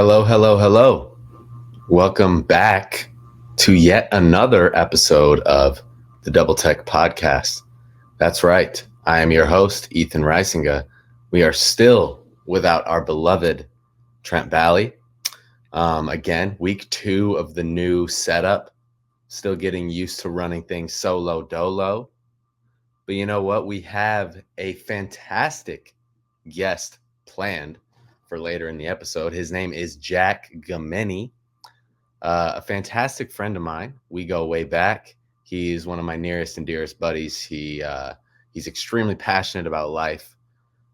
Hello, hello, hello. Welcome back to yet another episode of the Double Tech Podcast. That's right. I am your host, Ethan Reisinga. We are still without our beloved Trent Bally. Again, week 2 of the new setup. Still getting used to running things solo dolo. But you know what? We have a fantastic guest planned for later in the episode. His name is Jack Gumieny, a fantastic friend of mine. We go way back. He's one of my nearest and dearest buddies. He's extremely passionate about life,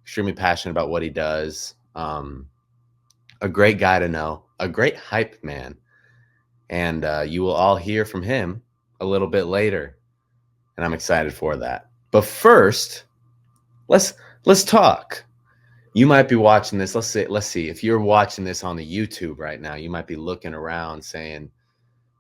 extremely passionate about what he does. A great guy to know, a great hype man, and you will all hear from him a little bit later, and I'm excited for that. But first, let's talk. You might be watching this. Let's see. If you're watching this on the YouTube right now, you might be looking around saying,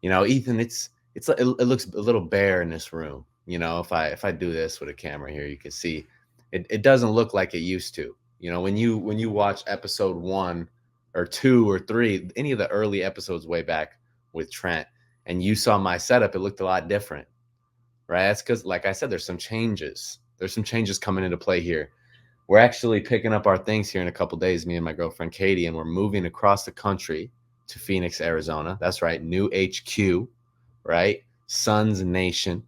Ethan, it looks a little bare in this room. If I do this with a camera here, you can see it doesn't look like it used to. When you watch episode 1 or 2 or 3, any of the early episodes way back with Trent, and you saw my setup, it looked a lot different, right? That's because, like I said, there's some changes. There's some changes coming into play here. We're actually picking up our things here in a couple days, me and my girlfriend Katie, and we're moving across the country to Phoenix, Arizona. That's right, new HQ, right? Suns Nation,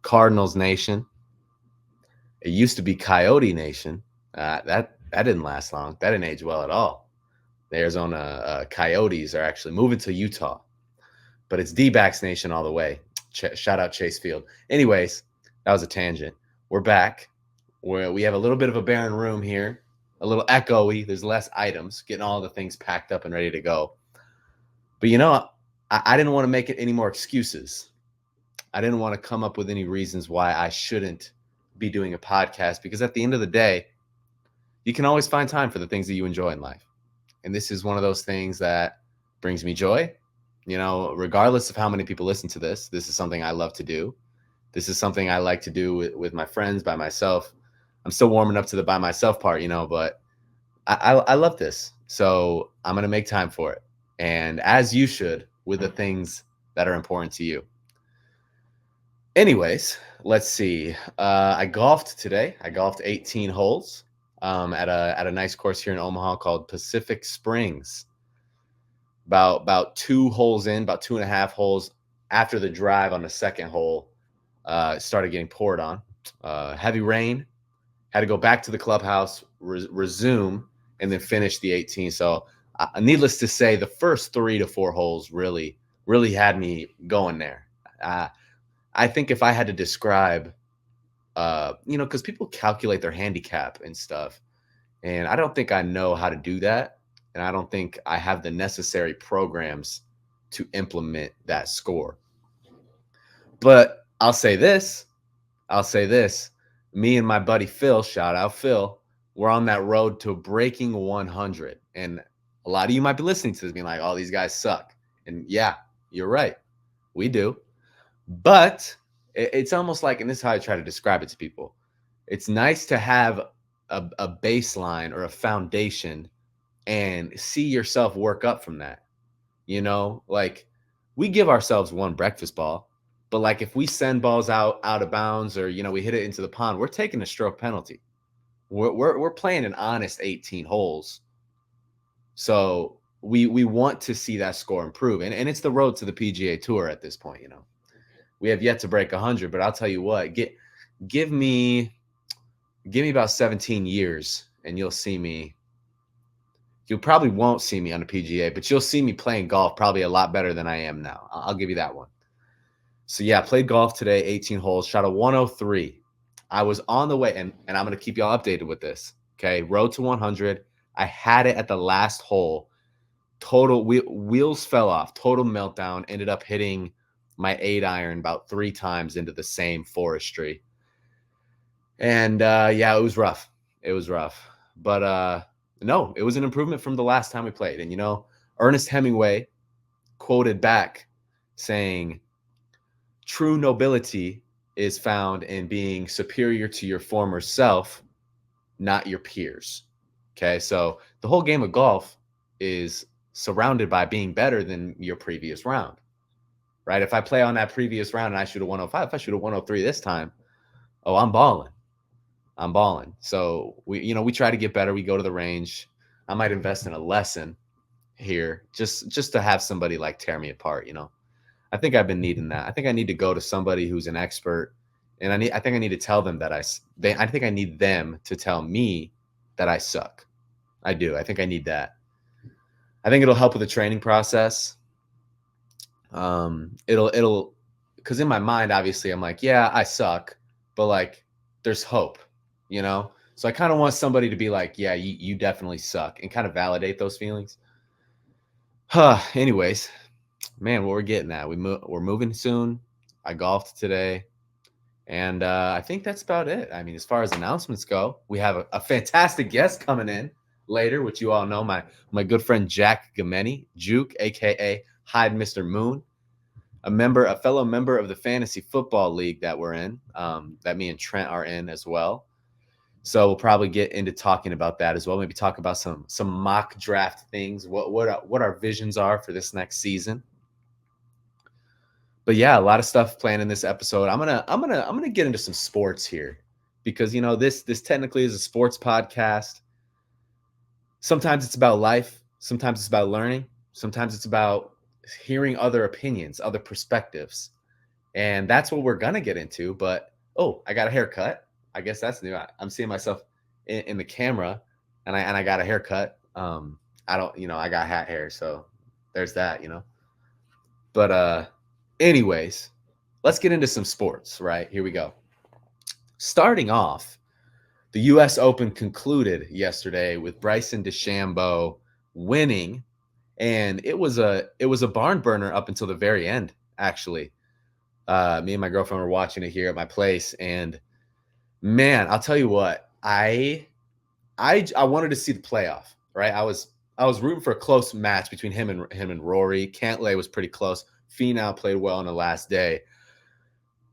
Cardinals Nation. It used to be Coyote Nation. That didn't last long. That didn't age well at all. The Arizona Coyotes are actually moving to Utah, but it's D-backs Nation all the way. Shout out Chase Field. Anyways, that was a tangent. We're back. We have a little bit of a barren room here, a little echoey. There's less items, getting all the things packed up and ready to go. But I didn't want to make it any more excuses. I didn't want to come up with any reasons why I shouldn't be doing a podcast, because at the end of the day, you can always find time for the things that you enjoy in life. And this is one of those things that brings me joy. Regardless of how many people listen to this is something I love to do. This is something I like to do with my friends, by myself. I'm still warming up to the by myself part, but I love this. So I'm going to make time for it. And as you should, with the things that are important to you. Anyways, let's see. I golfed today. I golfed 18 holes at a nice course here in Omaha called Pacific Springs. About 2 holes in, about 2.5 holes after the drive on the second hole, it started getting poured on. Heavy rain. Had to go back to the clubhouse, resume, and then finish the 18. So needless to say, the first 3 to 4 holes really had me going there. I think if I had to describe, because people calculate their handicap and stuff, and I don't think I know how to do that. And I don't think I have the necessary programs to implement that score. But I'll say this. Me and my buddy Phil, shout out Phil, we're on that road to breaking 100. And a lot of you might be listening to this being like, oh, these guys suck. And yeah, you're right. We do. But it's almost like, and this is how I try to describe it to people, it's nice to have a baseline or a foundation and see yourself work up from that. Like, we give ourselves one breakfast ball, but like if we send balls out of bounds, or we hit it into the pond, we're taking a stroke penalty. We're playing an honest 18 holes. So we want to see that score improve, and it's the road to the PGA Tour at this point. We have yet to break 100, but I'll tell you what, give me about 17 years and you'll see me. You probably won't see me on the PGA, but you'll see me playing golf probably a lot better than I am now. I'll give you that one. So yeah, played golf today, 18 holes, shot a 103. I was on the way, and I'm going to keep y'all updated with this. Okay, road to 100. I had it at the last hole. Total wheels fell off, total meltdown. Ended up hitting my 8-iron about 3 times into the same forestry. And yeah, it was rough. But no, it was an improvement from the last time we played. And Ernest Hemingway quoted back saying, true nobility is found in being superior to your former self, not your peers. Okay, so the whole game of golf is surrounded by being better than your previous round, right? If I play on that previous round and I shoot a 105, if I shoot a 103 this time, oh, I'm balling. I'm balling. So we try to get better. We go to the range. I might invest in a lesson here just to have somebody like tear me apart. I think I've been needing that. I think I need to go to somebody who's an expert, and I think I need to tell them that I think I need them to tell me that I suck. I do. I think I need that. I think it'll help with the training process. It'll because in my mind, obviously, I'm like, yeah, I suck, but like, there's hope. So I kind of want somebody to be like, yeah, you definitely suck, and kind of validate those feelings. Anyways, man, what we're getting at, we're moving soon. I golfed today, and I think that's about it. I mean, as far as announcements go, we have a fantastic guest coming in later, which you all know, my good friend Jack Gumieny, Juke, aka Hyde Mr. Moon, a fellow member of the fantasy football league that we're in, that me and Trent are in as well. So we'll probably get into talking about that as well. Maybe talk about some mock draft things, what our visions are for this next season. But yeah, a lot of stuff planned in this episode. I'm gonna get into some sports here because this technically is a sports podcast. Sometimes it's about life. Sometimes it's about learning. Sometimes it's about hearing other opinions, other perspectives, and that's what we're gonna get into. But I got a haircut. I guess that's new. I'm seeing myself in the camera, and I got a haircut. I don't, I got hat hair, so there's that. But anyways, let's get into some sports. Right, here we go. Starting off, the U.S. Open concluded yesterday with Bryson DeChambeau winning, and it was a barn burner up until the very end. Actually, me and my girlfriend were watching it here at my place, and man, I'll tell you what, I wanted to see the playoff. Right, I was rooting for a close match between him and Rory. Cantlay was pretty close. Finau played well on the last day,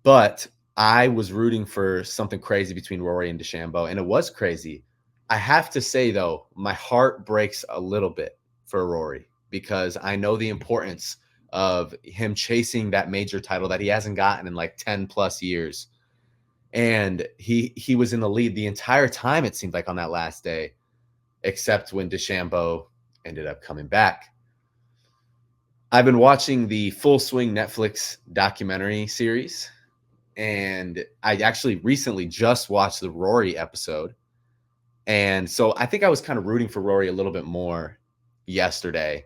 but I was rooting for something crazy between Rory and DeChambeau, and it was crazy. I have to say, though, my heart breaks a little bit for Rory because I know the importance of him chasing that major title that he hasn't gotten in like 10 plus years. And he was in the lead the entire time, it seemed like, on that last day, except when DeChambeau ended up coming back. I've been watching the Full Swing Netflix documentary series, and I actually recently just watched the Rory episode. And so I think I was kind of rooting for Rory a little bit more yesterday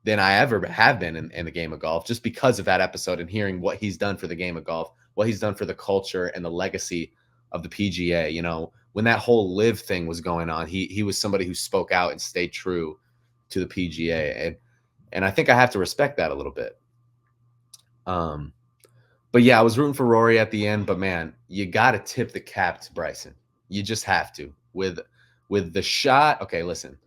than I ever have been in the game of golf, just because of that episode and hearing what he's done for the game of golf, what he's done for the culture and the legacy of the PGA. When that whole live thing was going on, he was somebody who spoke out and stayed true to the PGA. And I think I have to respect that a little bit. But yeah, I was rooting for Rory at the end, but man, you got to tip the cap to Bryson. You just have to. With the shot, okay, listen.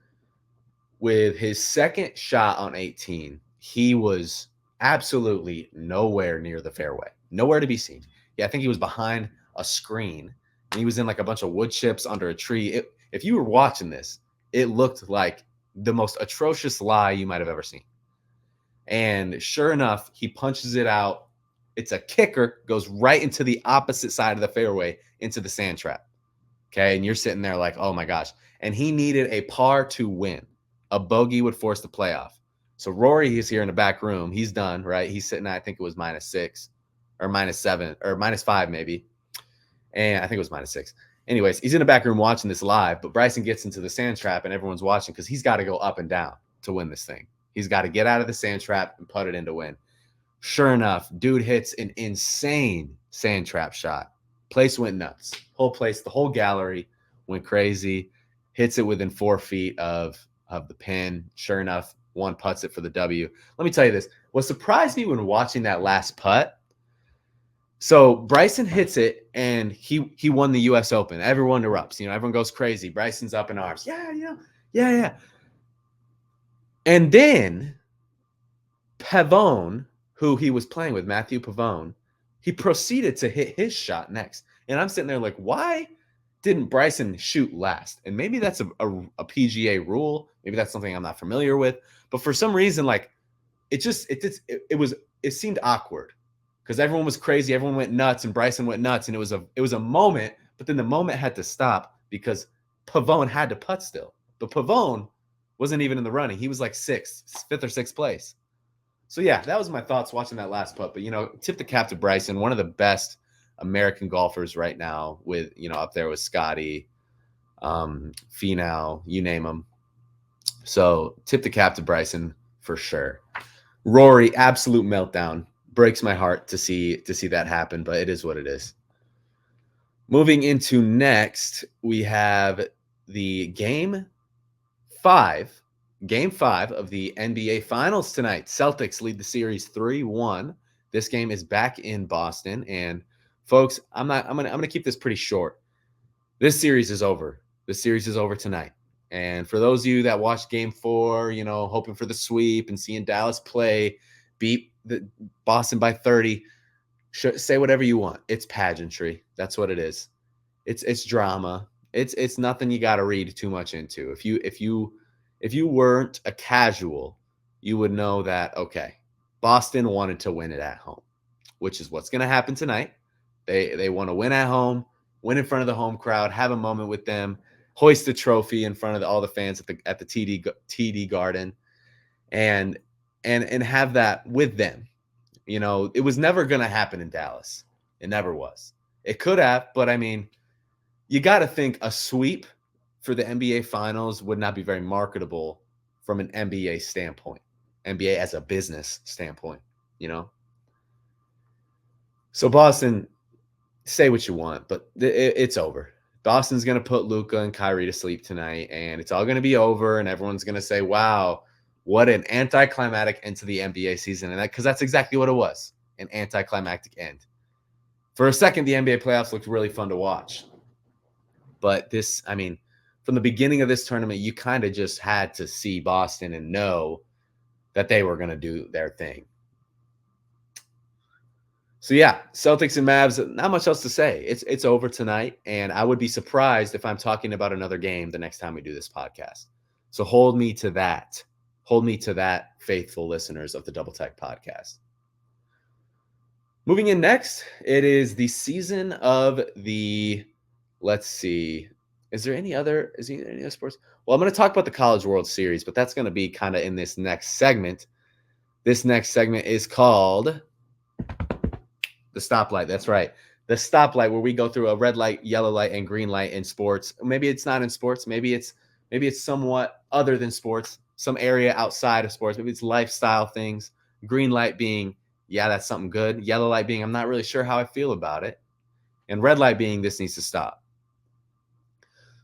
With his second shot on 18, he was absolutely nowhere near the fairway. Nowhere to be seen. Yeah, I think he was behind a screen, and he was in like a bunch of wood chips under a tree. If you were watching this, it looked like the most atrocious lie you might have ever seen. And sure enough, he punches it out. It's a kicker, goes right into the opposite side of the fairway, into the sand trap. Okay, and you're sitting there like, oh my gosh. And he needed a par to win. A bogey would force the playoff. So Rory is here in the back room. He's done, right? He's sitting at, I think it was -6 or -7 or -5 maybe. And I think it was -6. Anyways, he's in the back room watching this live, but Bryson gets into the sand trap and everyone's watching because he's got to go up and down to win this thing. He's got to get out of the sand trap and put it in to win. Sure enough, dude hits an insane sand trap shot. Place went nuts. Whole place, the whole gallery went crazy. Hits it within 4 feet of the pin. Sure enough, one putts it for the W. Let me tell you this. What surprised me when watching that last putt, so Bryson hits it, and he won the U.S. Open. Everyone erupts. Everyone goes crazy. Bryson's up in arms. Yeah. And then Pavone, who he was playing with, Matthew Pavone, he proceeded to hit his shot next. And I'm sitting there like, why didn't Bryson shoot last? And maybe that's a PGA rule. Maybe that's something I'm not familiar with. But for some reason, like it seemed awkward because everyone was crazy, everyone went nuts, and Bryson went nuts, and it was a moment. But then the moment had to stop because Pavone had to putt still. But Pavone wasn't even in the running. He was like fifth or sixth place. So yeah, that was my thoughts watching that last putt. But tip the cap to Bryson, one of the best American golfers right now. With up there with Scotty, Finau, you name them. So tip the cap to Bryson for sure. Rory, absolute meltdown. Breaks my heart to see that happen, but it is what it is. Moving into next, we have the game 5 of the NBA Finals tonight. Celtics lead the series 3-1. This game is back in Boston, and folks, I'm gonna keep this pretty short. This series is over. The series is over tonight. And for those of you that watched Game 4, hoping for the sweep and seeing Dallas play, beat the Boston by 30, say whatever you want. It's pageantry. That's what it is. It's drama. It's nothing you got to read too much into. If you weren't a casual, you would know that, okay, Boston wanted to win it at home, which is what's going to happen tonight. They want to win at home, win in front of the home crowd, have a moment with them, hoist the trophy in front of all the fans at the TD Garden, and have that with them. It was never going to happen in Dallas. It never was. It could have, but I mean, you got to think a sweep for the NBA Finals would not be very marketable from an NBA standpoint, NBA as a business standpoint, So Boston, say what you want, but it's over. Boston's going to put Luka and Kyrie to sleep tonight, and it's all going to be over, and everyone's going to say, wow, what an anticlimactic end to the NBA season. And because that's exactly what it was, an anticlimactic end. For a second, the NBA playoffs looked really fun to watch. But from the beginning of this tournament, you kind of just had to see Boston and know that they were going to do their thing. So yeah, Celtics and Mavs, not much else to say. It's over tonight, and I would be surprised if I'm talking about another game the next time we do this podcast. So hold me to that. Hold me to that, faithful listeners of the Double Tech podcast. Moving in next, it is the season of the, let's see, is there any other sports? Well, I'm going to talk about the College World Series, but that's going to be kind of in this next segment. This next segment is called the Stoplight. That's right. The Stoplight, where we go through a red light, yellow light, and green light in sports. Maybe it's not in sports. Maybe it's somewhat other than sports, some area outside of sports. Maybe it's lifestyle things. Green light being, yeah, that's something good. Yellow light being, I'm not really sure how I feel about it. And red light being, this needs to stop.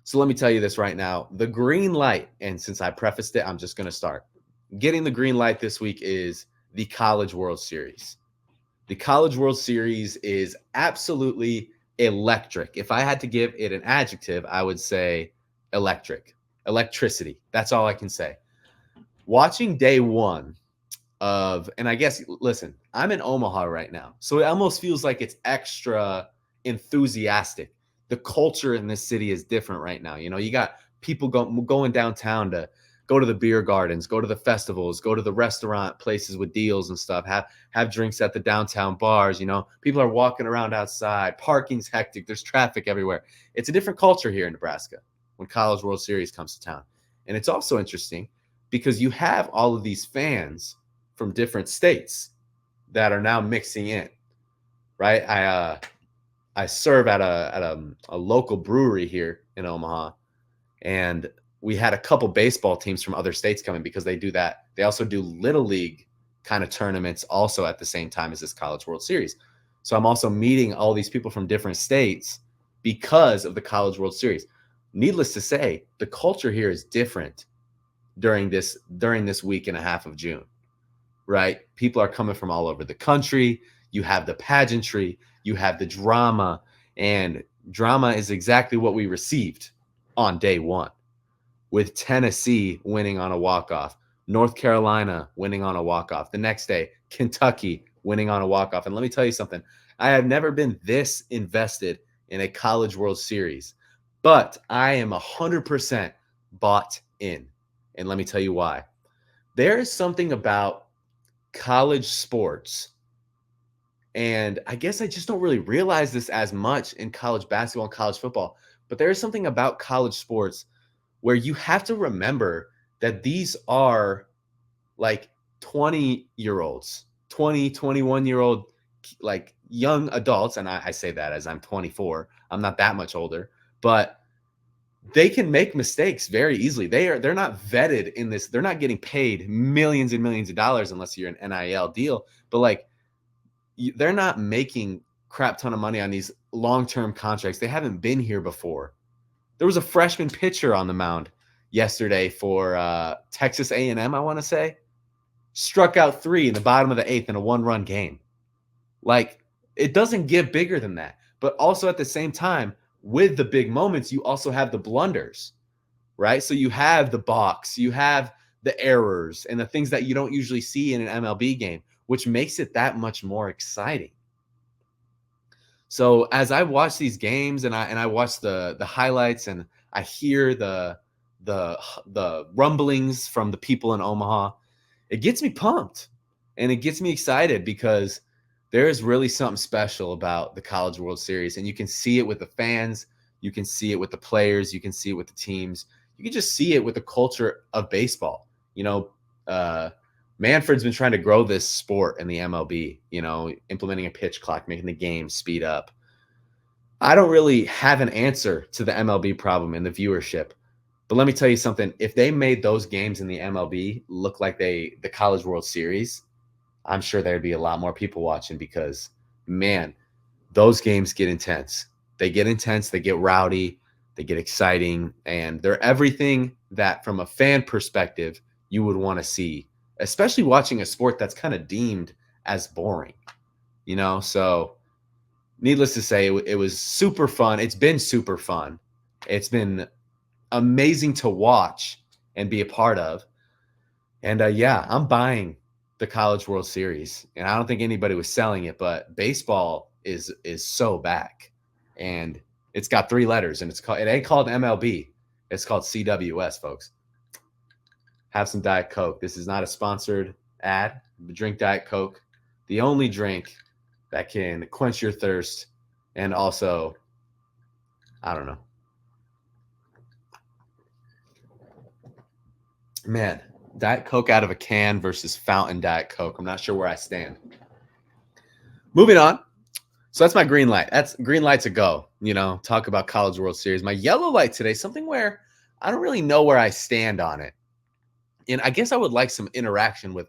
So let me tell you this right now. The green light, and since I prefaced it, I'm just going to start. Getting the green light this week is the College World Series. The College World Series is absolutely electric. If I had to give it an adjective, I would say electric. Electricity. That's all I can say. Watching day one and I guess, listen, I'm in Omaha right now, so it almost feels like it's extra enthusiastic. The culture in this city is different right now. You got people going downtown to go to the beer gardens, go to the festivals, go to the restaurant places with deals and stuff, have drinks at the downtown bars. People are walking around outside. Parking's hectic. There's traffic everywhere. It's a different culture here in Nebraska when College World Series comes to town. And it's also interesting because you have all of these fans from different states that are now mixing in, right? I serve at a local brewery here in Omaha, and we had a couple baseball teams from other states coming because they do that. They also do Little League kind of tournaments also at the same time as this College World Series. So I'm also meeting all these people from different states because of the College World Series. Needless to say, the culture here is different during this week and a half of June, right? People are coming from all over the country. You have the pageantry, you have the drama, and drama is exactly what we received on day one, with Tennessee winning on a walk-off, North Carolina winning on a walk-off. The next day, Kentucky winning on a walk-off. And let me tell you something. I have never been this invested in a College World Series. but I am 100% bought in. And let me tell you why. There is something about college sports, and I guess I just don't really realize this as much in college basketball and college football, but there is something about college sports where you have to remember that these are like 20-year-olds, 20, 21-year-old, like young adults. And I say that as I'm 24. I'm not that much older, but they can make mistakes very easily. They're not vetted in this. They're not getting paid millions and millions of dollars unless you're an NIL deal. But like they're not making crap ton of money on these long-term contracts. They haven't been here before. There was a freshman pitcher on the mound yesterday for Texas A&M, I want to say. Struck out 3 in the bottom of the 8th in a 1-run game. Like, it doesn't get bigger than that. But also at the same time, with the big moments, you also have the blunders, right? So you have the balks, you have the errors and the things that you don't usually see in an MLB game, which makes it that much more exciting. So as I watch these games and I watch the highlights and I hear the rumblings from the people in Omaha, it gets me pumped and it gets me excited because there is really something special about the College World Series. And you can see it with the fans, you can see it with the players, you can see it with the teams, you can just see it with the culture of baseball. Manfred's been trying to grow this sport in the MLB, implementing a pitch clock, making the game speed up. I don't really have an answer to the MLB problem in the viewership. But let me tell you something. If they made those games in the MLB look like the College World Series, I'm sure there'd be a lot more people watching because, man, those games get intense. They get intense, they get rowdy, they get exciting, and they're everything that from a fan perspective you would want to see, especially watching a sport that's kind of deemed as boring, So needless to say, it was super fun. It's been super fun. It's been amazing to watch and be a part of. And yeah, I'm buying the College World Series. And I don't think anybody was selling it, but baseball is so back. And it's got 3 letters and it ain't called MLB. It's called CWS, folks. Have some Diet Coke. This is not a sponsored ad. Drink Diet Coke. The only drink that can quench your thirst and also, I don't know. Man, Diet Coke out of a can versus fountain Diet Coke. I'm not sure where I stand. Moving on. So that's my green light. That's green light's a go, talk about College World Series. My yellow light today, something where I don't really know where I stand on it. And I guess I would like some interaction with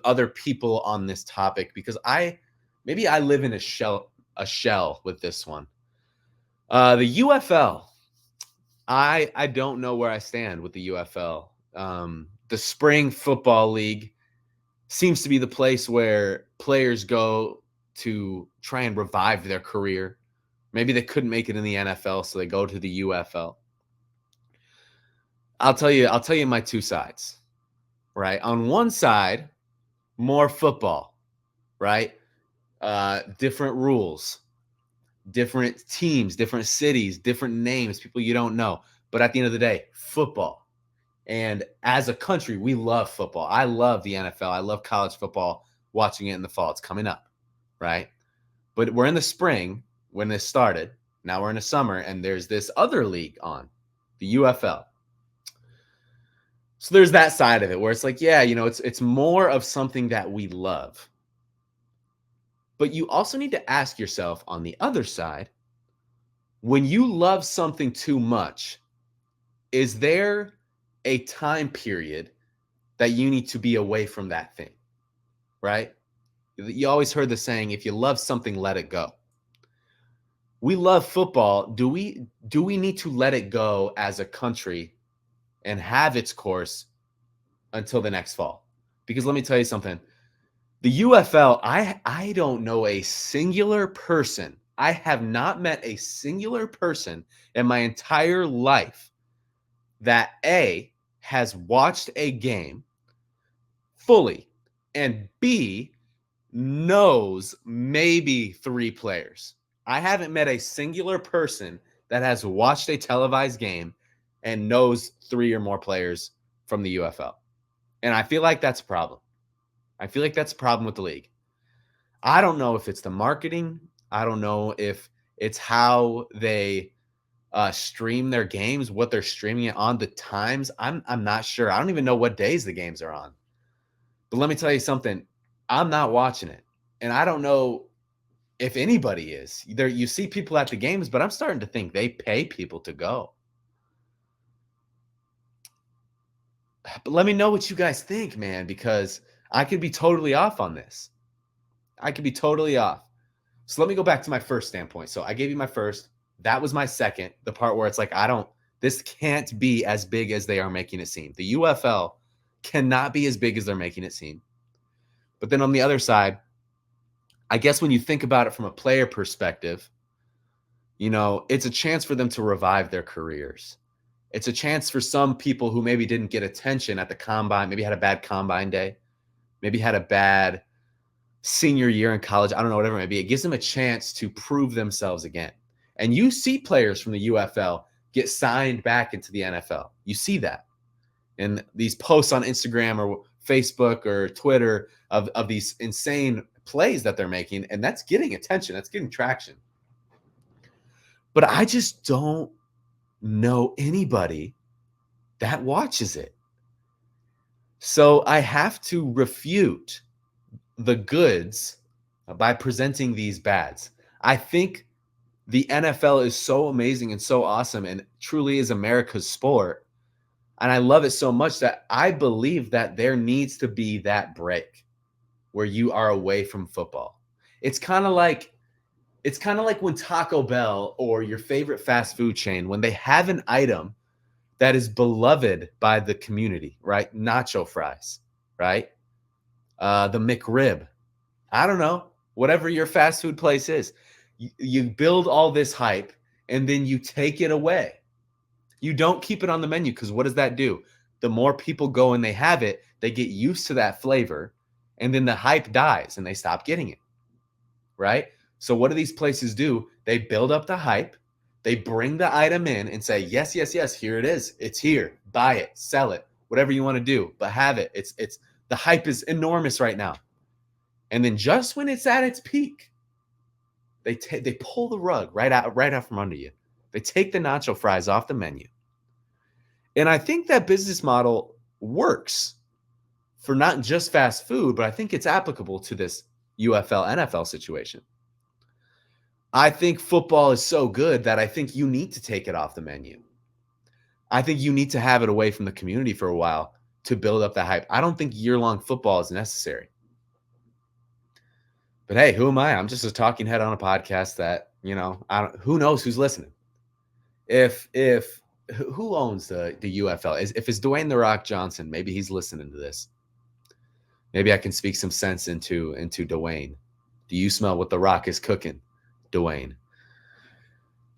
other people on this topic because maybe I live in a shell with this one. The UFL. I don't know where I stand with the UFL. The Spring Football League seems to be the place where players go to try and revive their career. Maybe they couldn't make it in the NFL, so they go to the UFL. I'll tell you my 2 sides, right? On one side, more football, right? Different rules, different teams, different cities, different names, people you don't know. But at the end of the day, football. And as a country, we love football. I love the NFL. I love college football, watching it in the fall. It's coming up, right? But we're in the spring when this started. Now we're in the summer, and there's this other league on, the UFL. So there's that side of it where it's like, yeah, it's more of something that we love. But you also need to ask yourself on the other side, when you love something too much, is there a time period that you need to be away from that thing, right? You always heard the saying, if you love something, let it go. We love football. Do we need to let it go as a country and have its course until the next fall? Because let me tell you something. The UFL, I don't know a singular person. I have not met a singular person in my entire life that A, has watched a game fully, and B, knows maybe 3 players. I haven't met a singular person that has watched a televised game and knows 3 or more players from the UFL. And I feel like that's a problem. I feel like that's a problem with the league. I don't know if it's the marketing. I don't know if it's how they stream their games, what they're streaming it on, the times. I'm not sure. I don't even know what days the games are on. But let me tell you something. I'm not watching it. And I don't know if anybody is. There you see people at the games, but I'm starting to think they pay people to go. But let me know what you guys think, man, because I could be totally off on this. I could be totally off. So let me go back to my first standpoint. So I gave you my first. That was my second. The part where it's like, this can't be as big as they are making it seem. The UFL cannot be as big as they're making it seem. But then on the other side, I guess when you think about it from a player perspective, it's a chance for them to revive their careers. It's a chance for some people who maybe didn't get attention at the combine, maybe had a bad combine day, maybe had a bad senior year in college. I don't know, whatever it may be. It gives them a chance to prove themselves again. And you see players from the UFL get signed back into the NFL. You see that. And these posts on Instagram or Facebook or Twitter of these insane plays that they're making, and that's getting attention. That's getting traction. But I just don't know anybody that watches it. So I have to refute the goods by presenting these bads. I think the NFL is so amazing and so awesome and truly is America's sport. And I love it so much that I believe that there needs to be that break where you are away from football. It's kind of like when Taco Bell or your favorite fast food chain, when they have an item that is beloved by the community, right? Nacho fries, right? The McRib. I don't know, whatever your fast food place is. You build all this hype and then you take it away. You don't keep it on the menu because what does that do? The more people go and they have it, they get used to that flavor and then the hype dies and they stop getting it, right? So what do these places do? They build up the hype. They bring the item in and say, yes, yes, yes, here it is. It's here. Buy it, sell it, whatever you want to do, but have it. It's the hype is enormous right now. And then just when it's at its peak, they pull the rug right out from under you. They take the nacho fries off the menu. And I think that business model works for not just fast food, but I think it's applicable to this UFL NFL situation. I think football is so good that I think you need to take it off the menu. I think you need to have it away from the community for a while to build up the hype. I don't think year-long football is necessary. But hey, who am I? I'm just a talking head on a podcast that, who knows who's listening. Who owns the UFL? If it's Dwayne "The Rock" Johnson, maybe he's listening to this. Maybe I can speak some sense into Dwayne. Do you smell what The Rock is cooking, Dwayne?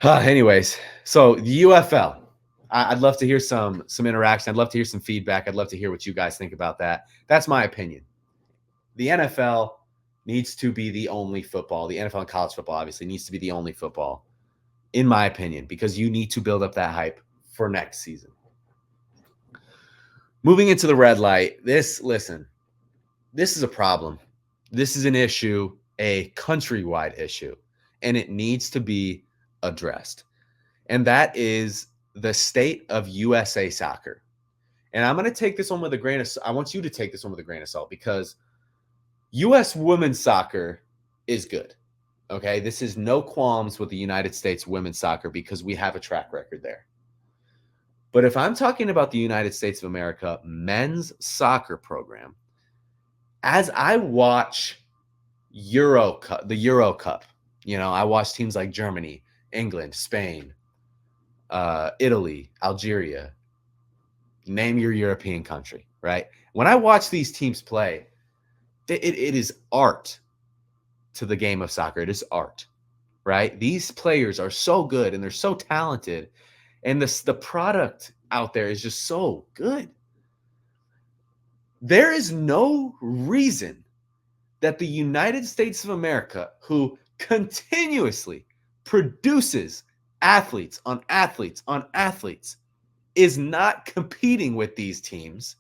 Anyways, so the UFL. I'd love to hear some interaction. I'd love to hear some feedback. I'd love to hear what you guys think about that. That's my opinion. The NFL needs to be the only football. The NFL and college football obviously needs to be the only football, in my opinion, because you need to build up that hype for next season. Moving into the red light, this is a problem. This is an issue, a countrywide issue, and it needs to be addressed. And that is the state of USA soccer. And I'm going to take this one with a grain of salt. I want you to take this one with a grain of salt because U.S. women's soccer is good. Okay, this is no qualms with the United States women's soccer because we have a track record there. But if I'm talking about the United States of America men's soccer program, as I watch the Euro Cup, I watch teams like Germany, England, Spain, Italy, Algeria, name your European country, right? When I watch these teams play, it is art to the game of soccer. It is art, right? These players are so good and they're so talented, and the product out there is just so good. There is no reason that the United States of America, who continuously produces athletes on athletes on athletes, is not competing with these teams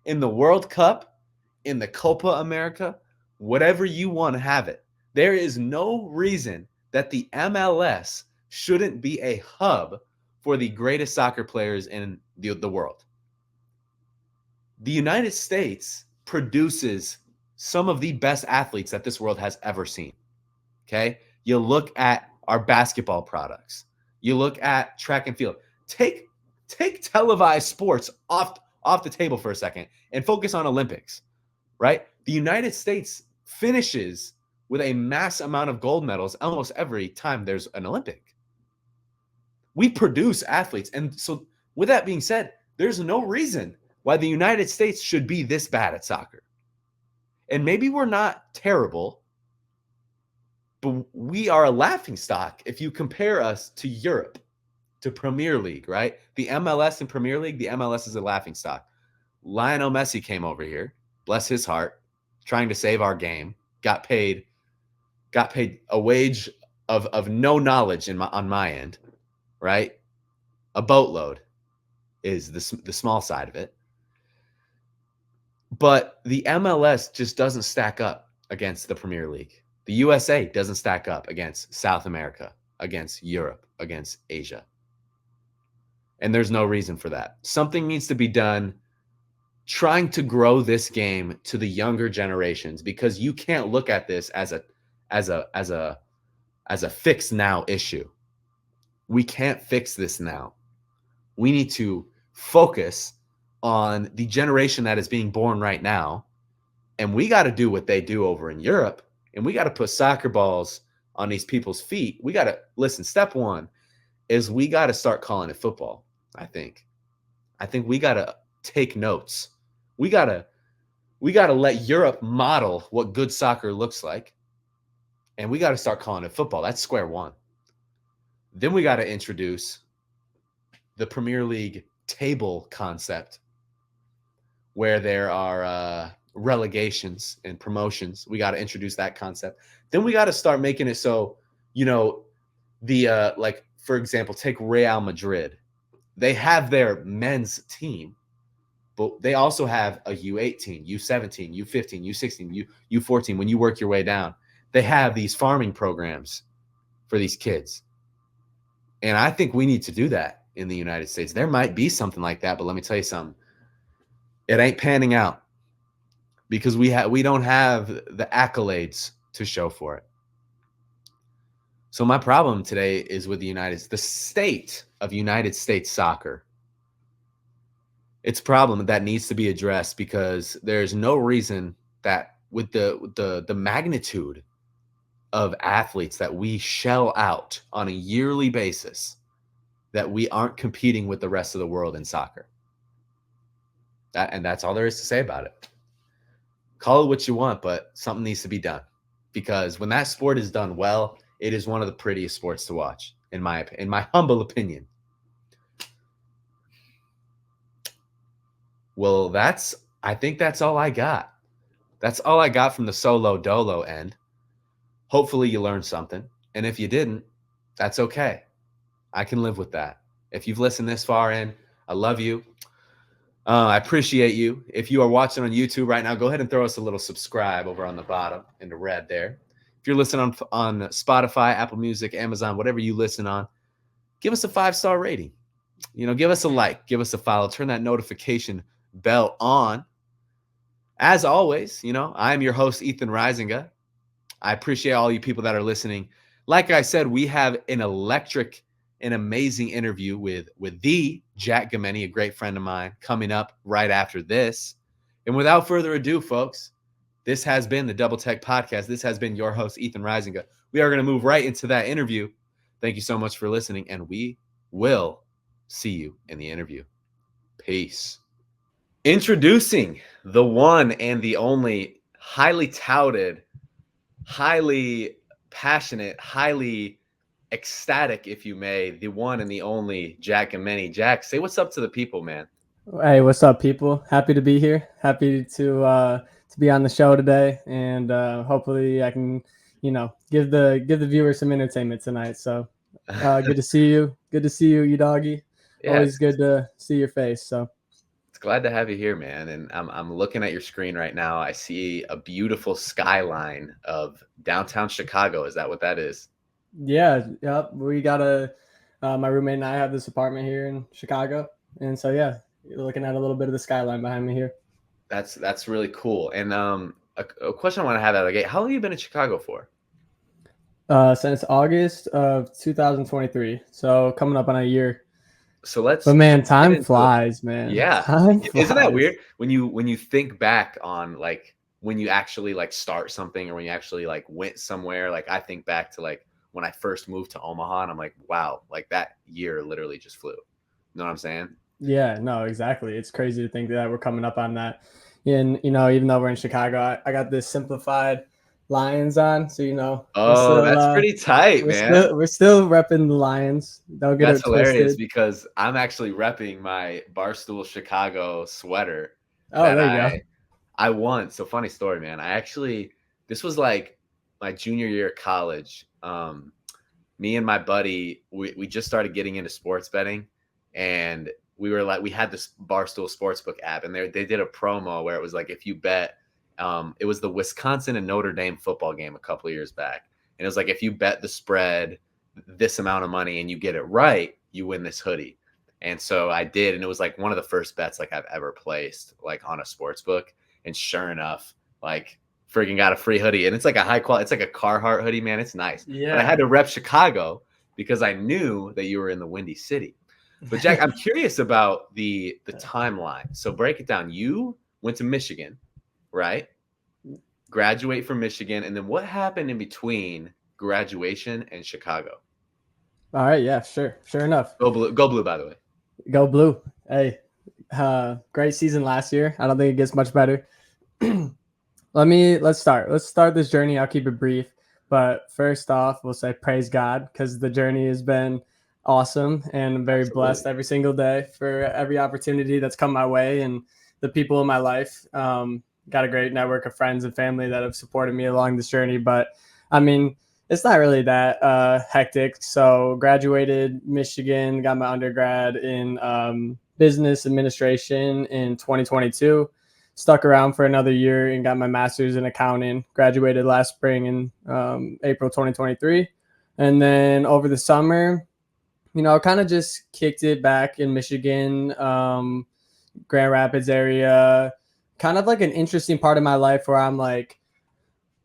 in the World Cup, in the Copa America, whatever you want to have it. There is no reason that the MLS shouldn't be a hub for the greatest soccer players in the world. The United States produces some of the best athletes that this world has ever seen. Okay? You look at our basketball products. You look at track and field. Take televised sports off the table for a second and focus on Olympics, right? The United States finishes with a mass amount of gold medals almost every time there's an Olympic. We produce athletes. And so with that being said, there's no reason why the United States should be this bad at soccer. And maybe we're not terrible, but we are a laughingstock if you compare us to Europe, to Premier League, right? The MLS and Premier League, the MLS is a laughingstock. Lionel Messi came over here, bless his heart, trying to save our game, got paid a wage of no knowledge on my end, right? A boatload is the small side of it. But the MLS just doesn't stack up against the Premier League. The USA doesn't stack up against South America, against Europe, against Asia. And there's no reason for that. Something needs to be done trying to grow this game to the younger generations, because you can't look at this as a fix now issue. We can't fix this now. We need to focus on the generation that is being born right now. And we got to do what they do over in Europe. And we got to put soccer balls on these people's feet. We got to listen. Step one is we got to start calling it football. I think we got to take notes. We got to let Europe model what good soccer looks like. And we got to start calling it football. That's square one. Then we got to introduce the Premier League table concept, where there are relegations and promotions. We got to introduce that concept. Then we got to start making it so, the like, for example, take Real Madrid. They have their men's team, but they also have a U18, U17, U15, U16, U14. When you work your way down, they have these farming programs for these kids. And I think we need to do that in the United States. There might be something like that, but let me tell you something. It ain't panning out because we don't have the accolades to show for it. So my problem today is with the state of United States soccer. It's a problem that needs to be addressed, because there's no reason that with the magnitude of athletes that we shell out on a yearly basis, that we aren't competing with the rest of the world in soccer. And that's all there is to say about it. Call it what you want, but something needs to be done, because when that sport is done well, it is one of the prettiest sports to watch, in my humble opinion. Well, I think that's all I got. That's all I got from the solo dolo end. Hopefully you learned something. And if you didn't, that's okay. I can live with that. If you've listened this far in, I love you. I appreciate you. If you are watching on YouTube right now, go ahead and throw us a little subscribe over on the bottom in the red there. If you're listening on Spotify, Apple Music, Amazon, whatever you listen on, give us a 5-star rating. Give us a like, give us a follow, turn that notification bell on. As always, I'm your host, Ethan Risinga. I appreciate all you people that are listening. Like I said, we have an electric and amazing interview with the Jack Gumieny, a great friend of mine, coming up right after this. And without further ado, folks, this has been the Double Tech Podcast. This has been your host, Ethan Risinga. We are going to move right into that interview. Thank you so much for listening, and we will see you in the interview. Peace. Introducing the one and the only, highly touted, highly passionate, highly ecstatic, if you may, the one and the only Jack Gumieny. Jack, say what's up to the people, man. Hey, what's up, people? Happy to be here. Happy to be on the show today, and hopefully I can, give the viewers some entertainment tonight. So Good to see you. Good to see you, you doggy. Yeah, Always good to see your face. So it's glad to have you here, man. And I'm looking at your screen right now. I see a beautiful skyline of downtown Chicago. Is that what that is? yeah, yep. We got my roommate and I have this apartment here in Chicago, and so yeah, you're looking at a little bit of the skyline behind me here. That's really cool. And a question I want to have out of the gate: how long have you been in Chicago for? Since August of 2023, so coming up on a year. So let's But man, get time into it. flies, man. Yeah, Time isn't that flies. weird when you think back on like when you actually like start something or when you actually like went somewhere? Like I think back to like when I first moved to Omaha, and I'm like, wow, like that year literally just flew. You know what I'm saying? Yeah, no, exactly. It's crazy to think that we're coming up on that. And even though we're in Chicago, I got this simplified Lions on, so we're Oh, still that's pretty tight, man. we're still repping the Lions. Don't get That's it hilarious twisted. because I'm actually repping my Barstool Chicago sweater Oh, that there you go. I won. So funny story, man. This was like my junior year of college. Me and my buddy, we just started getting into sports betting, and we had this Barstool Sportsbook app, and they did a promo where it was like if you bet, it was the Wisconsin and Notre Dame football game a couple of years back, and it was like if you bet the spread this amount of money and you get it right, you win this hoodie. And so I did, and it was like one of the first bets like I've ever placed like on a sports book. And sure enough, like freaking got a free hoodie. And it's like a high quality, it's like a Carhartt hoodie, man. It's nice. But I Yeah. had to rep Chicago because I knew that you were in the Windy City. But Jack, I'm curious about the timeline. So break it down. You went to Michigan, right? Graduate from Michigan, and then what happened in between graduation and Chicago? All right, yeah, sure enough. Go blue, by the way. Go blue. Hey, great season last year. I don't think it gets much better. Let's start. Let's start this journey. I'll keep it brief. But first off, we'll say praise God because the journey has been awesome and I'm very blessed Absolutely. every single day for every opportunity that's come my way and the people in my life. Got a great network of friends and family that have supported me along this journey. But I mean, it's not really that hectic. So graduated Michigan, got my undergrad in business administration in 2022. Stuck around for another year and got my master's in accounting. Graduated last spring in April 2023. And then over the summer, kind of just kicked it back in Michigan, Grand Rapids area. Kind of like an interesting part of my life where I'm like,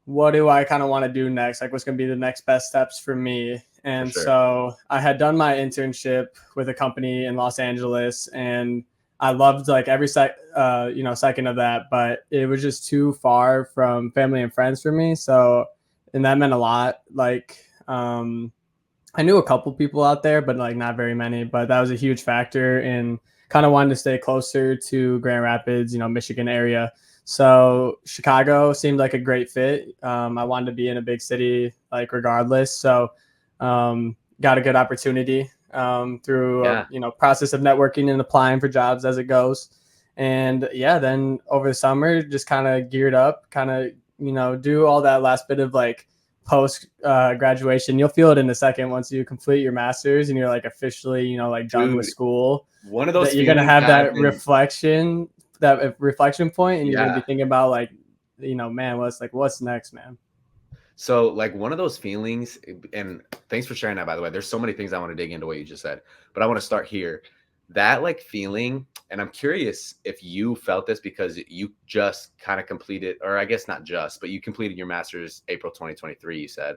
what do I kind of want to do next? Like, what's going to be the next best steps for me? For And sure. so I had done my internship with a company in Los Angeles, and I loved like every second of that, but it was just too far from family and friends for me. So, and that meant a lot. Like, I knew a couple people out there, but like not very many. But that was a huge factor in kind of wanting to stay closer to Grand Rapids, Michigan area. So Chicago seemed like a great fit. I wanted to be in a big city, like regardless. So got a good opportunity through Yeah. process of networking and applying for jobs as it goes. And yeah, then over the summer, just kind of geared up, kind of do all that last bit of like post graduation. You'll feel it in a second once you complete your master's and you're like officially like done with Dude, school. one of those That you're gonna feelings have that I've that been reflection point, and you're gonna yeah. be thinking about like, man, what's next, man. So like one of those feelings, and thanks for sharing that, by the way. There's so many things I want to dig into what you just said, but I want to start here. That like feeling, and I'm curious if you felt this because you just kind of completed, or I guess not just, but you completed your master's April 2023, you said.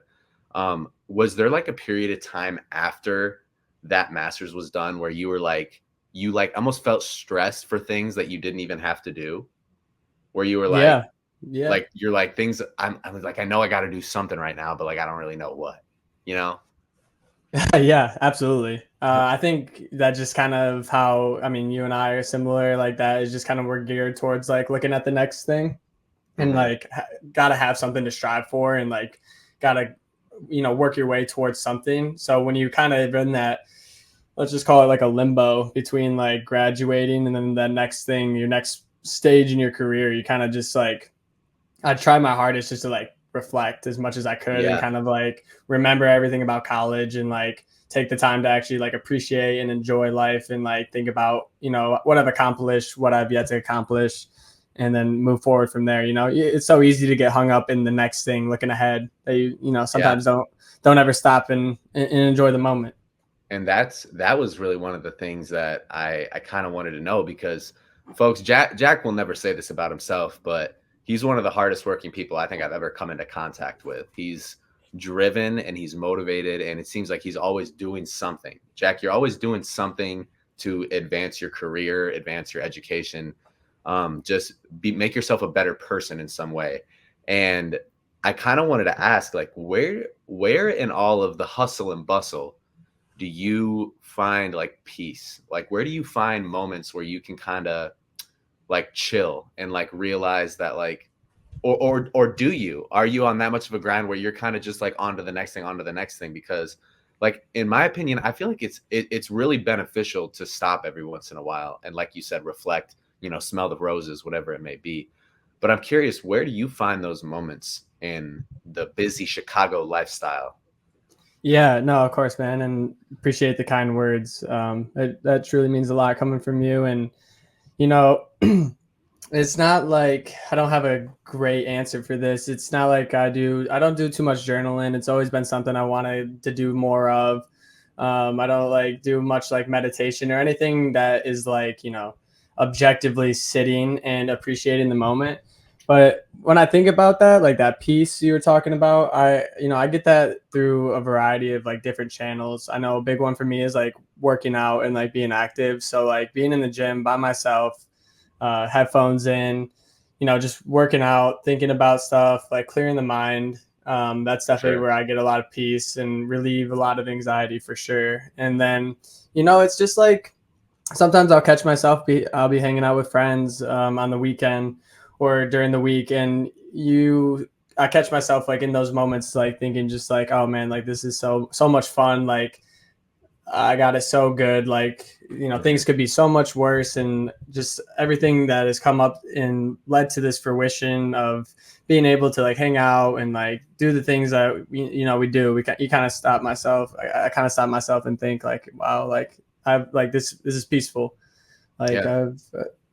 Was there like a period of time after that master's was done where you like almost felt stressed for things that you didn't even have to do? Where you were Yeah, yeah. like you're like things I'm like I know I got to do something right now, but like I don't really know what, you know? Yeah, absolutely. I think that just kind of how, I mean, you and I are similar. Like that is just kind of we're geared towards like looking at the next thing and Mhm. like gotta have something to strive for and like gotta work your way towards something. So when you kind of in that, let's just call it like a limbo between like graduating and then the next thing, your next stage in your career, you kind of just like, I try my hardest just to like reflect as much as I could and Yeah. kind of like remember everything about college and like take the time to actually like appreciate and enjoy life and like think about, what I've accomplished, what I've yet to accomplish, and then move forward from there. It's so easy to get hung up in the next thing, looking ahead, that sometimes don't ever stop and enjoy the moment. And that was really one of the things that I kind of wanted to know, because folks, Jack will never say this about himself, but he's one of the hardest working people I think I've ever come into contact with. He's driven and he's motivated, and it seems like he's always doing something. Jack, you're always doing something to advance your career, advance your education, make yourself a better person in some way. And I kind of wanted to ask, like, where in all of the hustle and bustle do you find like peace? Like, where do you find moments where you can kind of like chill and like realize that like, or are you on that much of a grind where you're kind of just like onto the next thing? Because like, in my opinion, I feel like it's really beneficial to stop every once in a while. And like you said, reflect, smell the roses, whatever it may be. But I'm curious, where do you find those moments in the busy Chicago lifestyle? Yeah, no, of course, man, and appreciate the kind words. That truly means a lot coming from you. And you know, it's not like I don't have a great answer for this. It's not like I don't do too much journaling. It's always been something I wanted to do more of. I don't like do much like meditation or anything that is like, objectively sitting and appreciating the moment. But when I think about that, like that piece you were talking about, I get that through a variety of like different channels. I know a big one for me is like working out and like being active. So like being in the gym by myself, headphones in, just working out, thinking about stuff, like clearing the mind. That's definitely Sure. where I get a lot of peace and relieve a lot of anxiety for sure. And then, it's just like sometimes I'll be hanging out with friends on the weekend or during the week, and I catch myself like in those moments, like thinking just like, oh man, like this is so much fun. Like I got it so good. Like, things could be so much worse. And just everything that has come up and led to this fruition of being able to like hang out and like do the things that we do. You kind of stop myself. I kind of stop myself and think like, wow, like I've like this is peaceful. Like Yeah.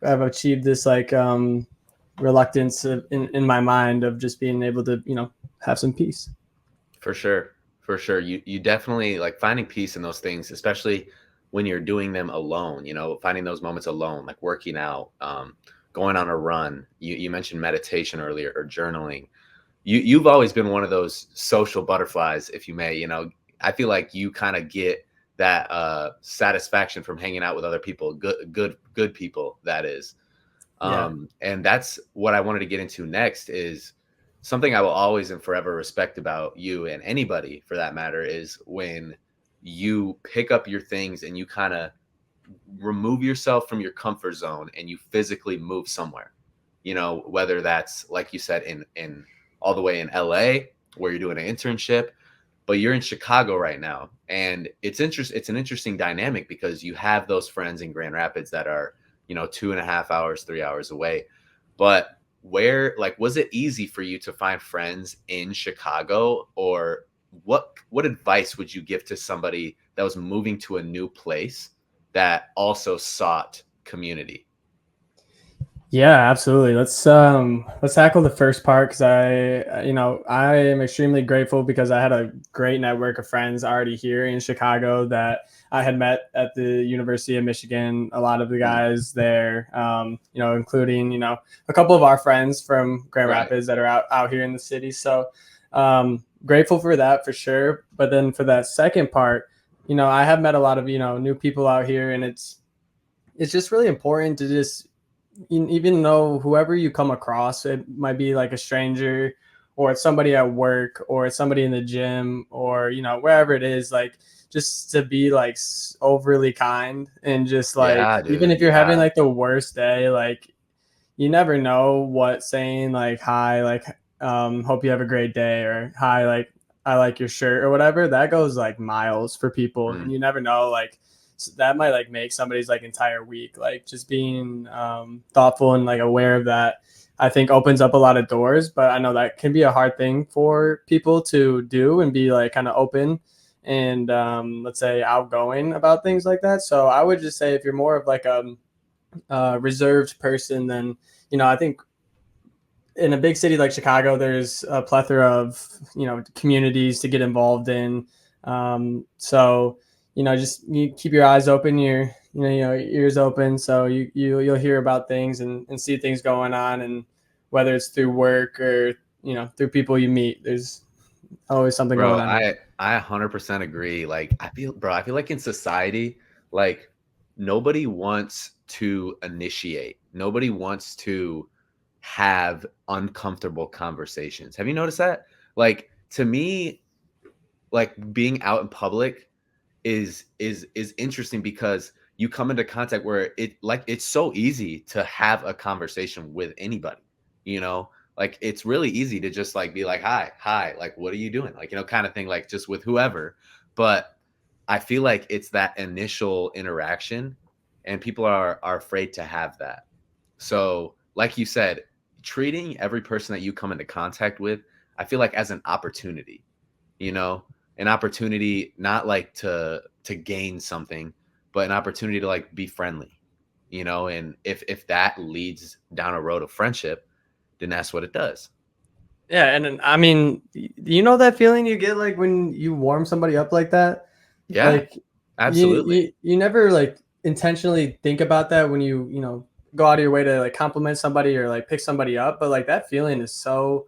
I've achieved this like reluctance in my mind of just being able to, have some peace. For sure. For sure. You definitely like finding peace in those things, especially when you're doing them alone, finding those moments alone, like working out, going on a run. You mentioned meditation earlier, or journaling. You've always been one of those social butterflies, if you may. I feel like you kind of get that satisfaction from hanging out with other people, good people, that is. Yeah. And that's what I wanted to get into next, is something I will always and forever respect about you, and anybody for that matter, is when you pick up your things and you kind of remove yourself from your comfort zone and you physically move somewhere, whether that's like you said in all the way in LA where you're doing an internship, but you're in Chicago right now. And it's an interesting dynamic, because you have those friends in Grand Rapids that are, 2.5 hours, 3 hours away. But where, like, was it easy for you to find friends in Chicago, or what advice would you give to somebody that was moving to a new place that also sought community? Yeah, absolutely. Let's tackle the first part, because I am extremely grateful because I had a great network of friends already here in Chicago that I had met at the University of Michigan. A lot of the Mm. guys there, including a couple of our friends from Grand Right. Rapids that are out here in the city. So grateful for that for sure. But then for that second part, I have met a lot of new people out here, and it's just really important to just even though whoever you come across, it might be like a stranger or it's somebody at work or it's somebody in the gym or wherever it is, like just to be like overly kind and just like Yeah, even dude. if you're having Yeah. like the worst day, like you never know what saying like hi, like hope you have a great day, or hi, like I like your shirt or whatever, that goes like miles for people. Mm. And you never know, like that might like make somebody's like entire week. Like just being thoughtful and like aware of that, I think opens up a lot of doors. But I know that can be a hard thing for people to do and be like kind of open and let's say outgoing about things like that. So I would just say if you're more of like a reserved person, then I think in a big city like Chicago, there's a plethora of communities to get involved in. So just you keep your eyes open, your ears open, so you'll hear about things and see things going on, and whether it's through work or through people you meet, there's always something Bro, going on. I 100% agree. Like I feel like in society, like nobody wants to initiate. Nobody wants to have uncomfortable conversations. Have you noticed that? Like to me, like being out in public is interesting because you come into contact where it's so easy to have a conversation with anybody, you know? Like it's really easy to just like be like, hi, like what are you doing? Like, kind of thing, like just with whoever. But I feel like it's that initial interaction and people are afraid to have that. So, like you said, treating every person that you come into contact with, I feel like as an opportunity, you know, an opportunity not like to gain something, but an opportunity to like be friendly, and if that leads down a road of friendship, then that's what it does. Yeah, and I mean, that feeling you get like when you warm somebody up like that. Yeah, Like absolutely. you never like intentionally think about that when you go out of your way to like compliment somebody or like pick somebody up, but like that feeling is so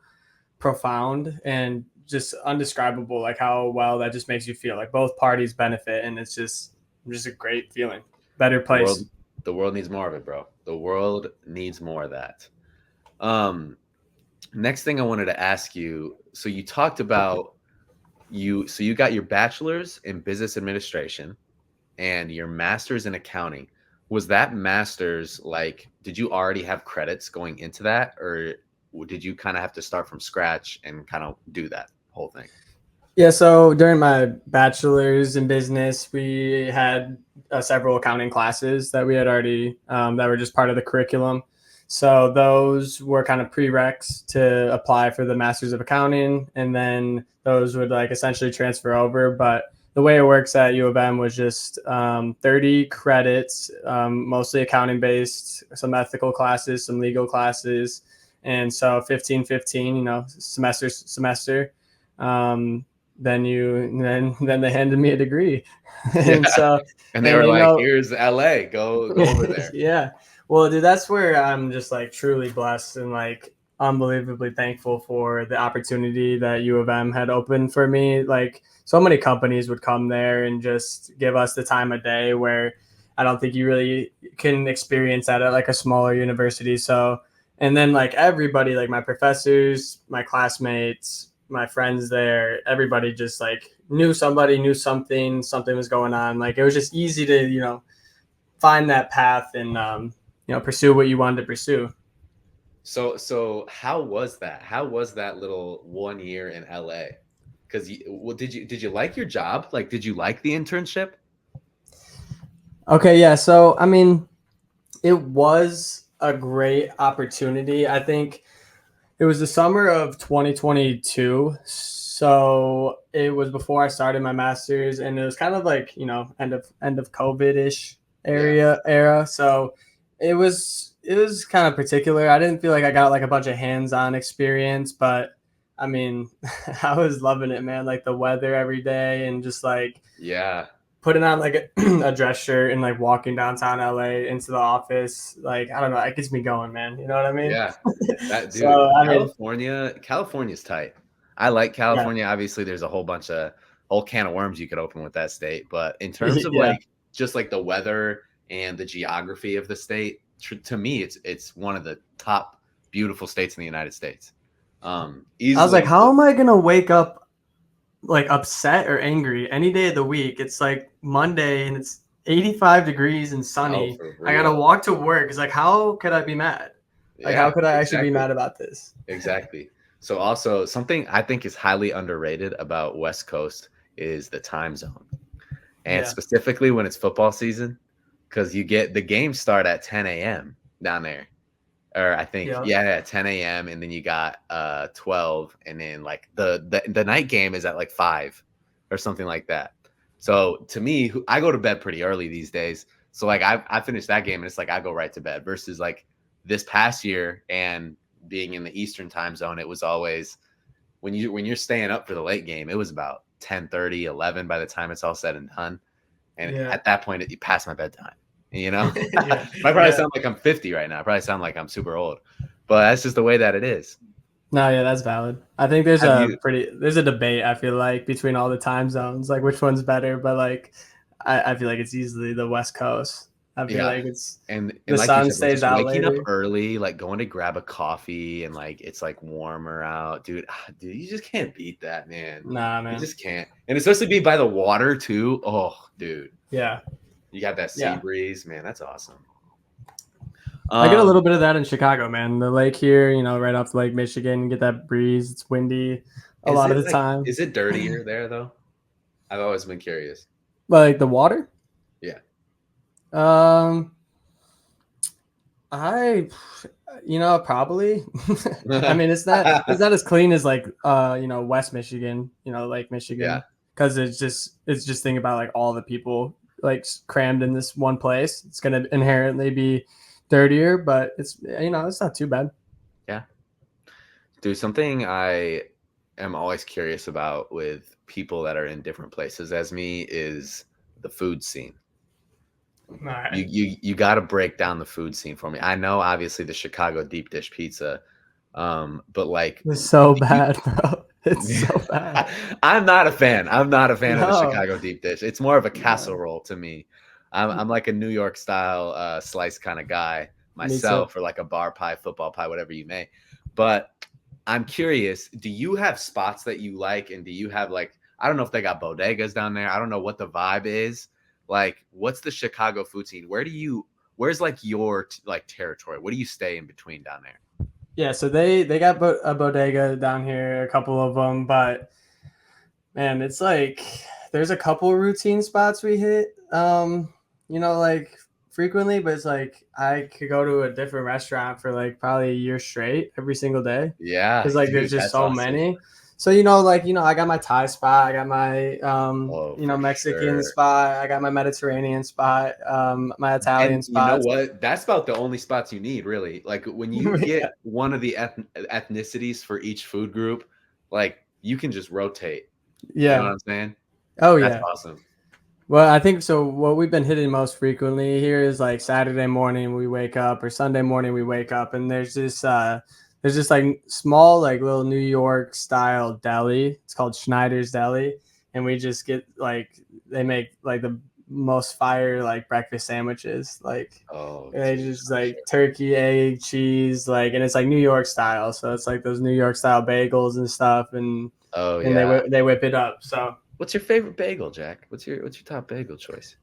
profound and just undescribable, like how well that just makes you feel. Like both parties benefit, and it's just a great feeling. Better The world place. the world needs more of it, bro. The world needs more of that. Um Next thing I wanted to ask you, so you talked about you got your bachelor's in business administration and your master's in accounting. Was that master's like, did you already have credits going into that, or did you kind of have to start from scratch and kind of do that whole thing? Yeah, so during my bachelor's in business, we had several accounting classes that we had already that were just part of the curriculum. So those were kind of prereqs to apply for the master's of accounting, and then those would like essentially transfer over. But the way it works at U of M was just 30 credits, mostly accounting based, some ethical classes, some legal classes, and so 15, 15, semester. Um, then they handed me a degree. And Yeah. so And they and were like, here's LA, go over there. yeah, well dude, that's where I'm just like truly blessed and like unbelievably thankful for the opportunity that U of M had opened for me. Like so many companies would come there and just give us the time of day where I don't think you really can experience that at like a smaller university. So and then like everybody, like my professors, my classmates, my friends there, everybody just like knew somebody, knew something was going on. Like it was just easy to, find that path and, pursue what you wanted to pursue. So how was that? How was that little 1 year in LA? Because did you like your job? Like, did you like the internship? Okay. Yeah. So, I mean, it was a great opportunity. I think it was the summer of 2022. So it was before I started my master's, and it was kind of like end of COVID ish Yeah. era. So it was kind of particular. I didn't feel like I got like a bunch of hands on experience, but I mean, I was loving it, man. Like the weather every day, and just like Yeah. putting on like a dress shirt and like walking downtown LA into the office. Like I don't know, it gets me going, man. You know what I mean? Yeah. That dude, So I mean, California's tight. I like yeah, California. Obviously, there's a whole can of worms you could open with that state. But in terms of yeah. like just like the weather and the geography of the state, to me, it's one of the top beautiful states in the United States. I was like, Easily. how am I gonna wake up like upset or angry any day of the week? It's like Monday and it's 85 degrees and Oh, sunny. for I gotta real. walk to work. It's like, how could I be mad? Like, how Yeah, could I actually be exactly. mad about this? Exactly. So also something I think is highly underrated about West Coast is the time zone. And Yeah. specifically when it's football season, because you get the games start at 10 a.m. down there. Or I think, Yeah. yeah, 10 a.m. and then you got 12, and then like the night game is at like 5. or something like that. So to me, I go to bed pretty early these days. So like I finished that game and it's like I go right to bed versus like this past year and being in the Eastern time zone, it was always when you're staying up for the late game, it was about 10:30, 11 by the time it's all said and done. And Yeah. at that point, you pass my bedtime. You know, Yeah. I probably sound like I'm 50 right now. I probably sound like I'm super old, but that's just the way that it is. No, yeah, that's valid. I think there's Have a you? there's a debate, I feel like, between all the time zones, like which one's better, but like I feel like it's easily the West Coast. I feel Yeah. like it's And the like you sun said, like stays just out waking up later. early, like going to grab a coffee and like it's like warmer out, dude. Dude, you just can't beat that, man. Nah, You man. just can't. And it's supposed to be by the water too. Oh, dude. Yeah. You got that sea Yeah. breeze, man. That's awesome. I get a little bit of that in Chicago, man. The lake here, right off Lake Michigan, you get that breeze. It's windy a lot of the time. Is it dirtier there though? I've always been curious. But like the water? Yeah. Um I probably. I mean, it's not as clean as like West Michigan, Lake Michigan, Yeah. because it's just think about like all the people like crammed in this one place. It's going to inherently be dirtier, but it's it's not too bad. Yeah. Dude, something I am always curious about with people that are in different places as me is the food scene. Right. You got to break down the food scene for me. I know obviously the Chicago deep dish pizza, but like It's so bad, bro. It's so bad. I'm not a fan. I'm not a fan of the No. Chicago deep dish. It's more of a No. casserole to me. I'm like a New York style slice kind of guy myself, or like a bar pie, football pie, whatever you may. But I'm curious, do you have spots that you like, and do you have like, I don't know if they got bodegas down there. I don't know what the vibe is. Like, what's the Chicago food scene? Where's like your like territory? What do you stay in between down there? Yeah, so they got a bodega down here, a couple of them, but man, it's like there's a couple routine spots we hit, like frequently, but it's like I could go to a different restaurant for like probably a year straight every single day. Yeah, Because like dude, there's just that's so awesome. many. So I got my Thai spot, I got my Mexican sure. spot, I got my Mediterranean spot, my Italian And you know spots. what? That's about the only spots you need, really. Like when you get one of the ethnicities for each food group, like you can just rotate. Yeah. You know what I'm saying? Oh That's yeah. awesome. Well, I think so. What we've been hitting most frequently here is like Saturday morning we wake up, or Sunday morning we wake up, and there's this like small like little New York style deli. It's called Schneider's Deli, and we just get like they make like the most fire like breakfast sandwiches. Like they just like turkey, egg, cheese, like, and it's like New York style. So it's like those New York style bagels and stuff, and they whip it up. So. What's your favorite bagel, Jack? What's your top bagel choice?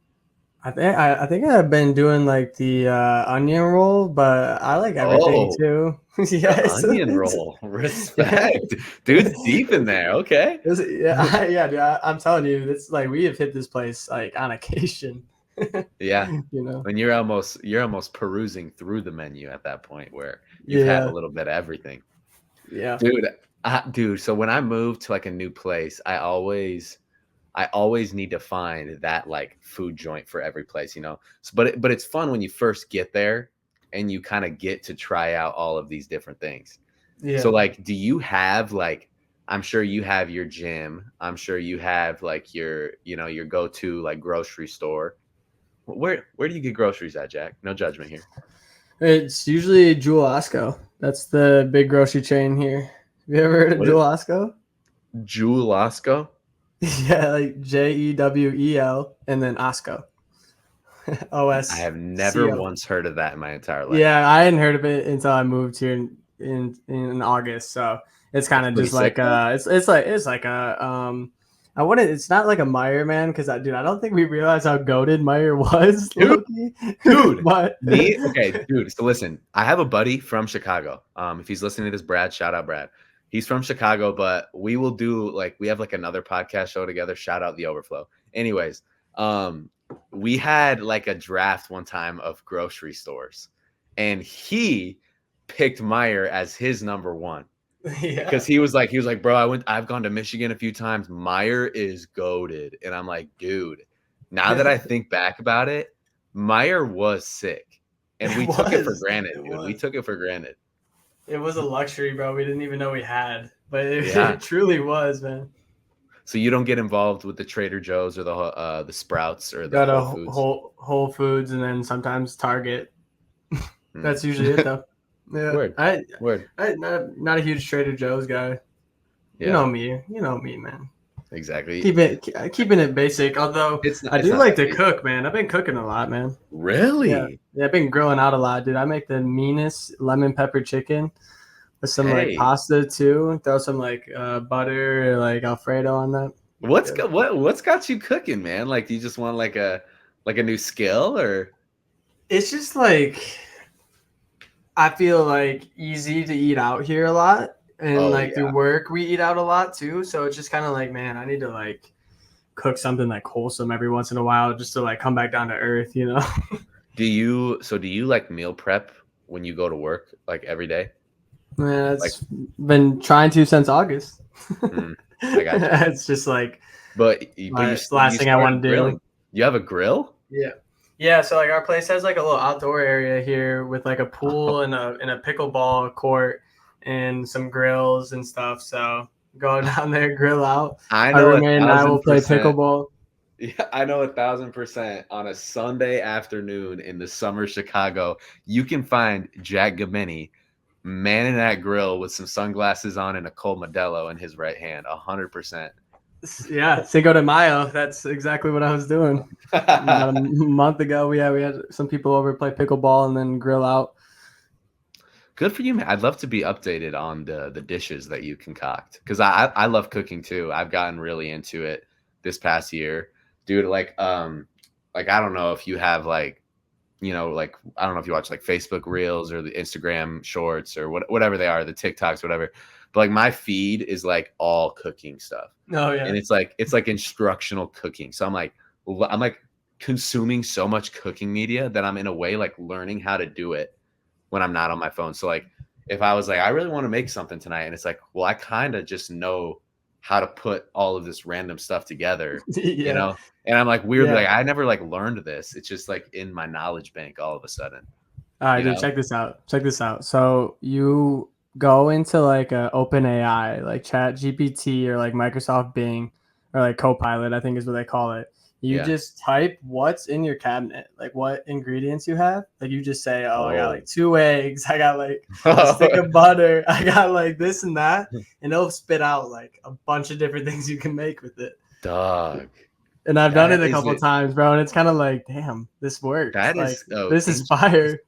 I think I've been doing like the onion roll, but I like everything too. Yes, onion roll, respect, dude's deep in there. Okay, yeah, dude, I'm telling you, it's like we have hit this place like on occasion. Yeah, when you're almost perusing through the menu at that point where you've had a little bit of everything. Yeah, dude. So when I move to like a new place, I always need to find that like food joint for every place, So, but it's fun when you first get there and you kind of get to try out all of these different things. Yeah. So like, do you have like, I'm sure you have your gym. I'm sure you have like your go-to like grocery store. Where do you get groceries at, Jack? No judgment here. It's usually Jewel Osco. That's the big grocery chain here. Have you ever heard of Jewel Osco? Jewel Osco? Yeah, like JEWEL and then Osco. OS. I have never once heard of that in my entire life. Yeah, I hadn't heard of it until I moved here in August. So it's kind of just like it's like a it's not like a Meyer, man, because I don't think we realized how goated Meyer was. Dude. But dude. So listen, I have a buddy from Chicago. If he's listening to this, Brad, shout out Brad. He's from Chicago, but we will do we have like another podcast show together. Shout out The Overflow. Anyways, we had like a draft one time of grocery stores, and he picked Meyer as his number one. Yeah. Because he was like, bro, I've gone to Michigan a few times. Meyer is goated. And I'm like, dude, now that I think back about it, Meyer was sick. And we took it for granted, dude. We took it for granted. It was a luxury, bro. We didn't even know we had, but Yeah. it truly was, man. So you don't get involved with the Trader Joe's or the Sprouts or the Got a Whole Foods? Whole Foods and then sometimes Target. That's usually it, though. Yeah, Word. I not a huge Trader Joe's guy. Yeah. You know me, man. Exactly. Keeping it basic. Although I do like to cook, man. I've been cooking a lot, man. Really? Yeah, I've been grilling out a lot, dude. I make the meanest lemon pepper chicken with some like pasta too. Throw some like butter or like Alfredo on that. What's got you cooking, man? Like, do you just want like a new skill, or? It's just like I feel like easy to eat out here a lot, and through work we eat out a lot too. So it's just kind of like, man, I need to like cook something like wholesome every once in a while just to like come back down to earth, you know? Do you like meal prep when you go to work like every day? Man, it's been trying to since August. I got you. It's just like, but it's the last thing I want to do. You have a grill? Yeah. So like our place has like a little outdoor area here with like a pool and a pickleball court and some grills and stuff. So go down there, grill out. I know. Our roommate and I will play pickleball. Yeah, I know 1,000%. On a Sunday afternoon in the summer Chicago, you can find Jack Gumieny manning that grill with some sunglasses on and a cold Modelo in his right hand. 100%. Yeah, Cinco de Mayo. That's exactly what I was doing. About a month ago, we had some people over play pickleball and then grill out. Good for you, man. I'd love to be updated on the dishes that you concoct, because I love cooking too. I've gotten really into it this past year, dude. Like I don't know if you have like, you know, like I don't know if you watch like Facebook Reels or the Instagram Shorts or whatever they are, the TikToks, whatever. But like my feed is like all cooking stuff. Oh yeah. And it's like instructional cooking. So I'm like consuming so much cooking media that I'm in a way like learning how to do it when I'm not on my phone. So like if I was like, I really want to make something tonight, and it's like, well, I kind of just know how to put all of this random stuff together, you know? And I'm like weirdly like I never like learned this. It's just like in my knowledge bank all of a sudden. All right, dude, check this out. So you go into like a open AI, like Chat GPT or like Microsoft Bing or like Copilot, I think is what they call it. You just type what's in your cabinet, like what ingredients you have. Like you just say, I got like 2 eggs, I got like a stick of butter, I got like this and that, and it'll spit out like a bunch of different things you can make with it. Dog. And I've done it a couple times, bro, and it's kind of like, damn, this works. This is fire.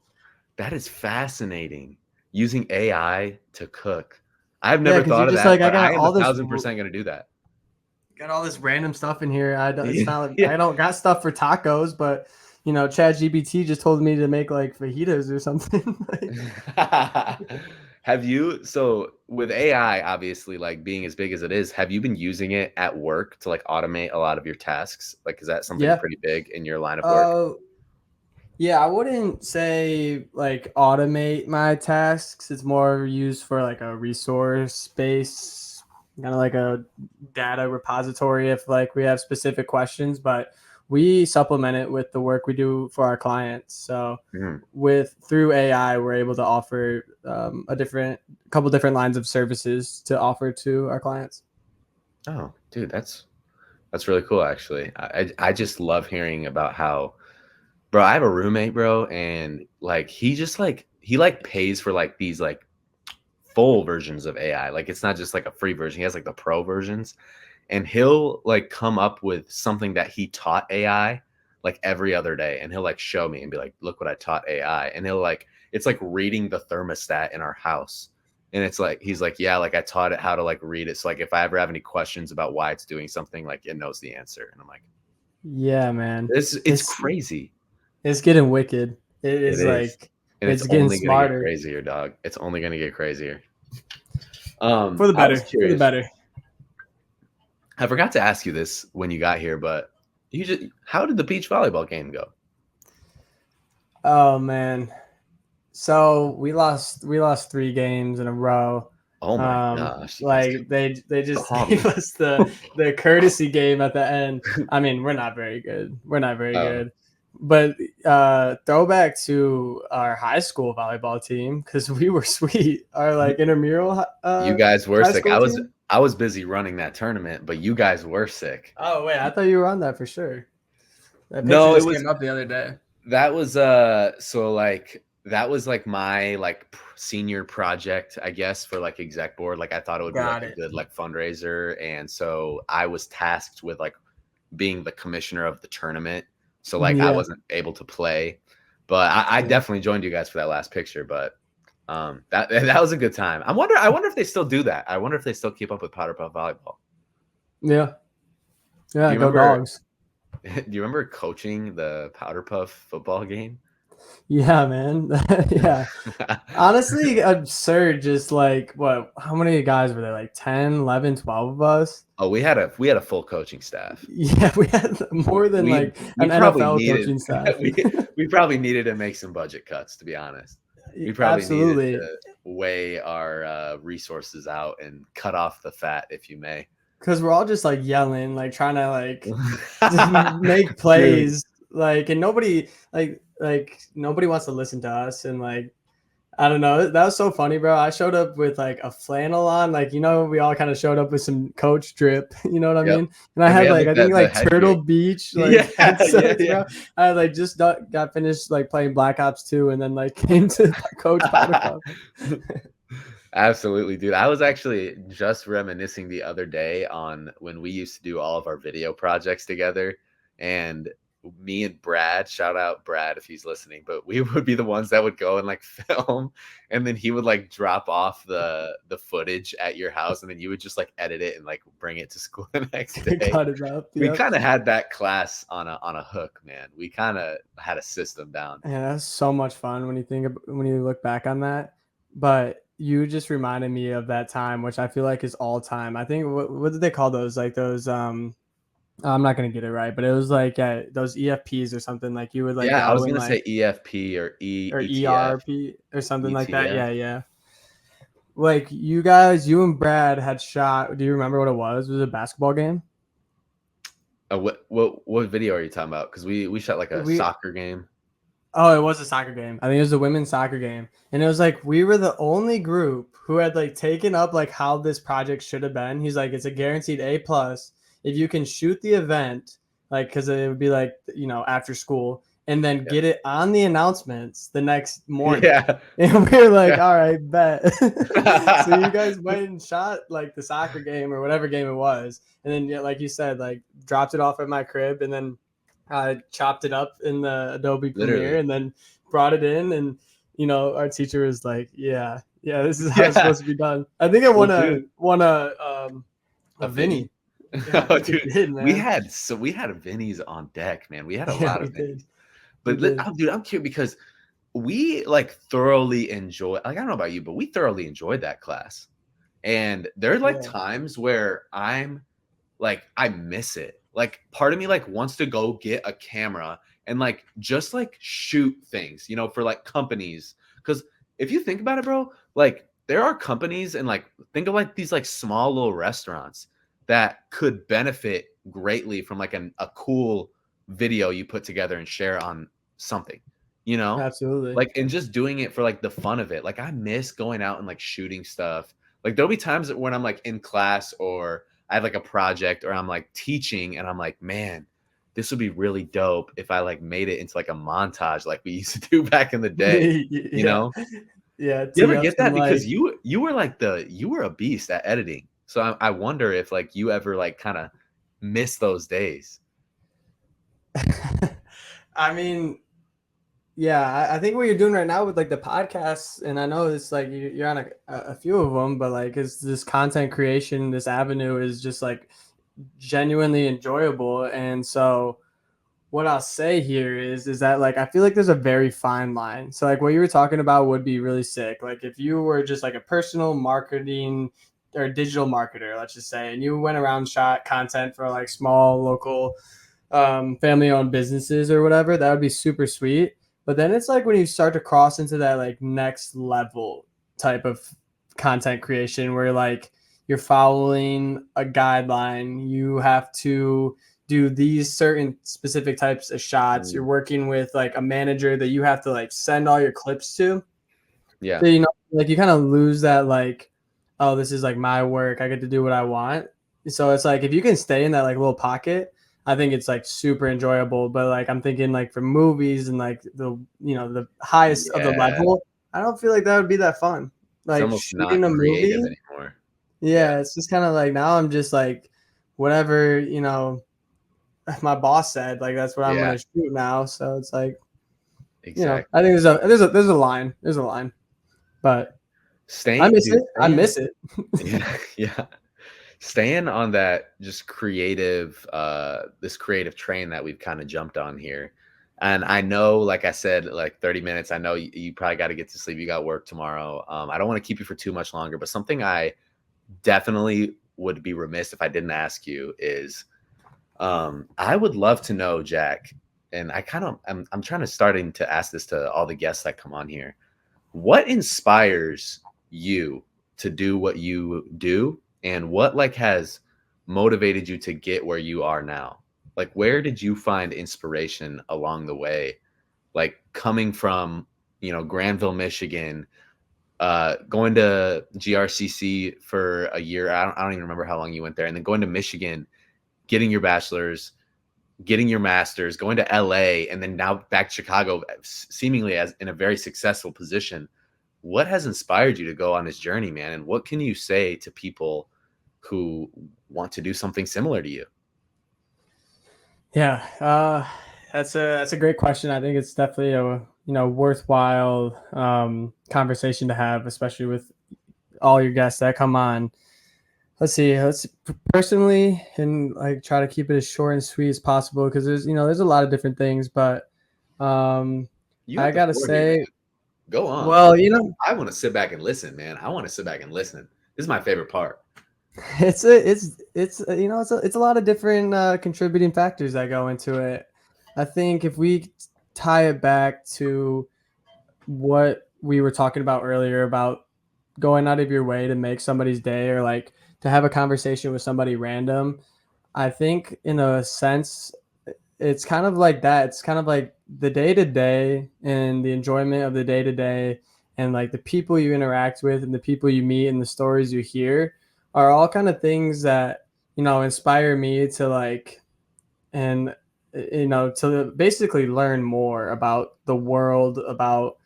That is fascinating. Using AI to cook. I've never thought of that. Like, but I am 1,000% going to do that. Got all this random stuff in here. I don't got stuff for tacos, but you know, Chat GPT just told me to make like fajitas or something. Have you, so with AI, obviously, like being as big as it is, have you been using it at work to like automate a lot of your tasks? Like, is that something pretty big in your line of work? Yeah, I wouldn't say like automate my tasks. It's more used for like a resource base, kind of like a data repository if like we have specific questions, but we supplement it with the work we do for our clients. So through AI, we're able to offer a couple different lines of services to offer to our clients. Oh, dude, that's really cool. Actually, I just love hearing about how, bro, I have a roommate, bro, and like he pays for like these like full versions of AI. Like it's not just like a free version. He has like the pro versions, and he'll like come up with something that he taught AI like every other day, and he'll like show me and be like, look what I taught AI. And he'll like, it's like reading the thermostat in our house. And it's like, he's like, yeah, like I taught it how to like read it. So like if I ever have any questions about why it's doing something, like it knows the answer. And I'm like, yeah, man, it's crazy. It's getting wicked. It is like, and it's getting only smarter. Gonna get crazier, dog. It's only gonna get crazier. For the better. I forgot to ask you this when you got here, but how did the beach volleyball game go? Oh man, so we lost 3 games in a row. Oh my gosh, you guys Like they just calm gave me. us the courtesy game at the end. I mean, we're not very good. We're not very Oh, good. But throwback to our high school volleyball team, because we were sweet. Our like intramural you guys were high sick. school team. I was busy running that tournament, but you guys were sick. Oh wait, I thought you were on that for sure. That picture No, it just was came up the other day. that was so like that was like my like senior project, I guess, for like exec board. Like I thought it would be like Got a it. good like fundraiser, and so I was tasked with like being the commissioner of the tournament. So like I Yeah, wasn't able to play, but I yeah, definitely joined you guys for that last picture. But that was a good time. I wonder if they still do that. I wonder if they still keep up with powder puff volleyball. yeah, Do yeah. you Go remember? dogs. Do you remember coaching the powder puff football game? Yeah, man. Yeah. Honestly, absurd. Just like what? How many guys were there? Like 10, 11, 12 of us. Oh, we had a full coaching staff. Yeah, we had more than We like we an probably NFL needed coaching staff. we probably needed to make some budget cuts, to be honest. We probably needed Absolutely. to weigh our resources out and cut off the fat, if you may. Because we're all just like yelling, like trying to like just make Dude, plays, like, and nobody like nobody wants to listen to us, and like I don't know. That was so funny, bro. I showed up with like a flannel on, like we all kind of showed up with some coach drip. You know what I yep. mean? And I And we had had like like I think the like headgear. Turtle Beach Yeah, like yeah, headsets, yeah. bro. I had like just got finished like playing Black Ops 2, and then like came to Coach Powder Puff. Absolutely, dude. I was actually just reminiscing the other day on when we used to do all of our video projects together. And me and Brad, shout out Brad if he's listening, but we would be the ones that would go and like film, and then he would like drop off the footage at your house, and then you would just like edit it and like bring it to school the next day. Cut it up. We Yep. kind of had that class on a hook, man. We kind of had a system down. Yeah, that's so much fun when when you look back on that. But you just reminded me of that time, which I feel like is all time. I think what did they call those? Like those I'm not gonna get it right, but it was like those EFPs or something. Like you would like Yeah, I was go and gonna say like EFP or or ETF, ERP or something like that. ETF. Yeah, yeah. Like you guys, you and Brad had shot. Do you remember what it was? Was it a basketball game? What video are you talking about? Because we shot like a We soccer game. Oh, it was a soccer game. I think it was a women's soccer game. And it was like we were the only group who had like taken up like how this project should have been. He's like, it's a guaranteed A plus if you can shoot the event, like because it would be like after school, and then Yeah. get it on the announcements the next morning. Yeah. And we were like, Yeah. all right, bet. So you guys went and shot like the soccer game or whatever game it was, and then yeah, like you said, like dropped it off at my crib, and then chopped it up in the Adobe Premiere, Literally. and then brought it in. And our teacher was like, "Yeah, yeah, this is how it's Yeah. supposed to be done." I think I Well, won dude, a a Vinny. Vinny. Yeah, I Oh, think we dude, did, man. we had Vinnies on deck, man. We had a Yeah, lot we of did. Vinnies. We But did. dude, I'm curious because we like thoroughly enjoy. Like I don't know about you, but we thoroughly enjoyed that class. And there are like Yeah, times where I'm like I miss it. Like part of me like wants to go get a camera and like just like shoot things, for like companies. Because if you think about it, bro, like there are companies and like think of like these like small little restaurants that could benefit greatly from like a cool video you put together and share on something, you know? absolutely. Like and just doing it for like the fun of it. Like I miss going out and like shooting stuff. Like there'll be times when I'm like in class or I have like a project or I'm like teaching and I'm like, man, this would be really dope if I like made it into like a montage like we used to do back in the day, you Yeah, know? yeah. You Tee ever up get some that? Because like. you were like you were a beast at editing. So I wonder if like you ever like kind of miss those days. I mean, yeah, I think what you're doing right now with like the podcasts, and I know it's like you're on a few of them, but like it's this content creation, this avenue is just like genuinely enjoyable. And so what I'll say here is that like I feel like there's a very fine line. So like what you were talking about would be really sick. Like if you were just like a personal marketing or digital marketer, let's just say, and you went around shot content for like small local family owned businesses or whatever, that would be super sweet. But then it's like when you start to cross into that like next level type of content creation where like you're following a guideline. You have to do these certain specific types of shots. You're working with like a manager that you have to like send all your clips to. Yeah. So, you know, like you kind of lose that like, oh, this is like my work. I get to do what I want. So it's like if you can stay in that like little pocket, I think it's like super enjoyable. But like I'm thinking like for movies and like the highest of the Yeah. level, I don't feel like that would be that fun. It's Like almost not shooting a creative movie, anymore. yeah, it's just kind of like now I'm just like whatever, my boss said, like that's what I'm Yeah, gonna shoot now. So it's like, exactly. I think there's a line. There's a line. But I Staying, miss dude, it. I miss it. yeah, yeah. Staying on that just creative, this creative train that we've kind of jumped on here. And I know, like I said, like 30 minutes, I know you probably got to get to sleep. You got work tomorrow. I don't want to keep you for too much longer, but something I definitely would be remiss if I didn't ask you is, I would love to know, Jack, and I'm trying to starting to ask this to all the guests that come on here. What inspires you to do what you do, and what like has motivated you to get where you are now? Like, where did you find inspiration along the way? Like coming from, Granville, Michigan, going to GRCC for a year. I don't even remember how long you went there, and then going to Michigan, getting your bachelor's, getting your master's, going to LA, and then now back to Chicago, seemingly as in a very successful position. What has inspired you to go on this journey, man? And what can you say to people who want to do something similar to you? Yeah, that's a great question. I think it's definitely a worthwhile conversation to have, especially with all your guests that come on. Let's see. Let's personally and like try to keep it as short and sweet as possible because there's a lot of different things, but You I have the gotta floor here, man. say, Go on. well, I want to sit back and listen, man. I want to sit back and listen. This is my favorite part. it's a lot of different contributing factors that go into it. I think if we tie it back to what we were talking about earlier about going out of your way to make somebody's day or like to have a conversation with somebody random, I think in a sense it's kind of like that. It's kind of like the day to day and the enjoyment of the day to day and like the people you interact with and the people you meet and the stories you hear are all kind of things that, inspire me to like, and, to basically learn more about the world, about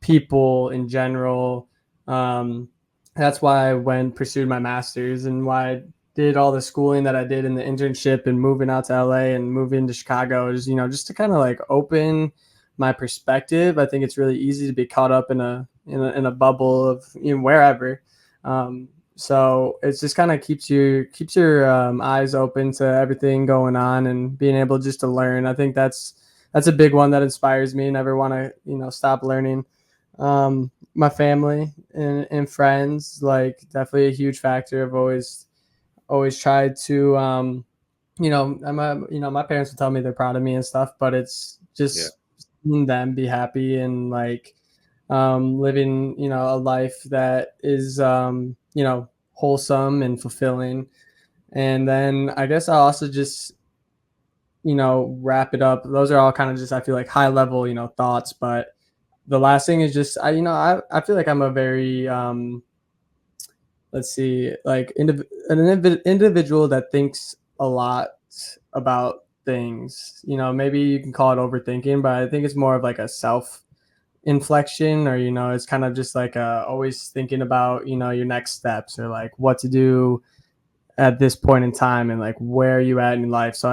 people in general. Um, that's why I went pursued my master's and why I did all the schooling that I did in the internship and moving out to LA and moving to Chicago is, just to kind of like open my perspective. I think it's really easy to be caught up in a bubble of wherever. So it's just kind of keeps your eyes open to everything going on and being able just to learn. I think that's a big one that inspires me. Never want to stop learning. My family and friends, like definitely a huge factor. I've always tried to my parents will tell me they're proud of me and stuff, but it's Yeah. just seeing them be happy and like living a life that is wholesome and fulfilling. And then I guess I'll also just wrap it up. Those are all kind of just, I feel like, high level thoughts, but the last thing is just I feel like I'm a very let's see, like an individual that thinks a lot about things. Maybe you can call it overthinking, but I think it's more of like a self inflection, or it's kind of just like always thinking about your next steps or like what to do at this point in time and like where are you at in life. So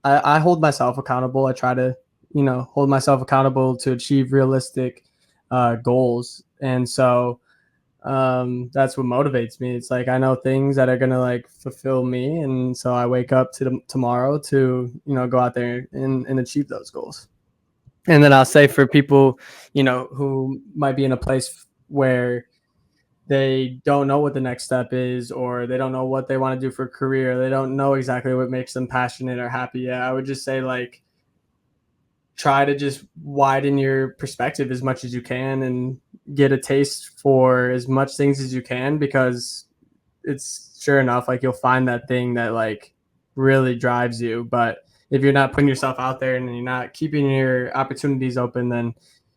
I hold myself accountable. I try to hold myself accountable to achieve realistic goals, and so that's what motivates me. It's like I know things that are gonna like fulfill me, and so I wake up to tomorrow to go out there and achieve those goals. And then I'll say for people who might be in a place where they don't know what the next step is, or they don't know what they want to do for a career, they don't know exactly what makes them passionate or happy yet, I would just say like try to just widen your perspective as much as you can and get a taste for as much things as you can, because it's sure enough, like you'll find that thing that like really drives you. But if you're not putting yourself out there and you're not keeping your opportunities open, then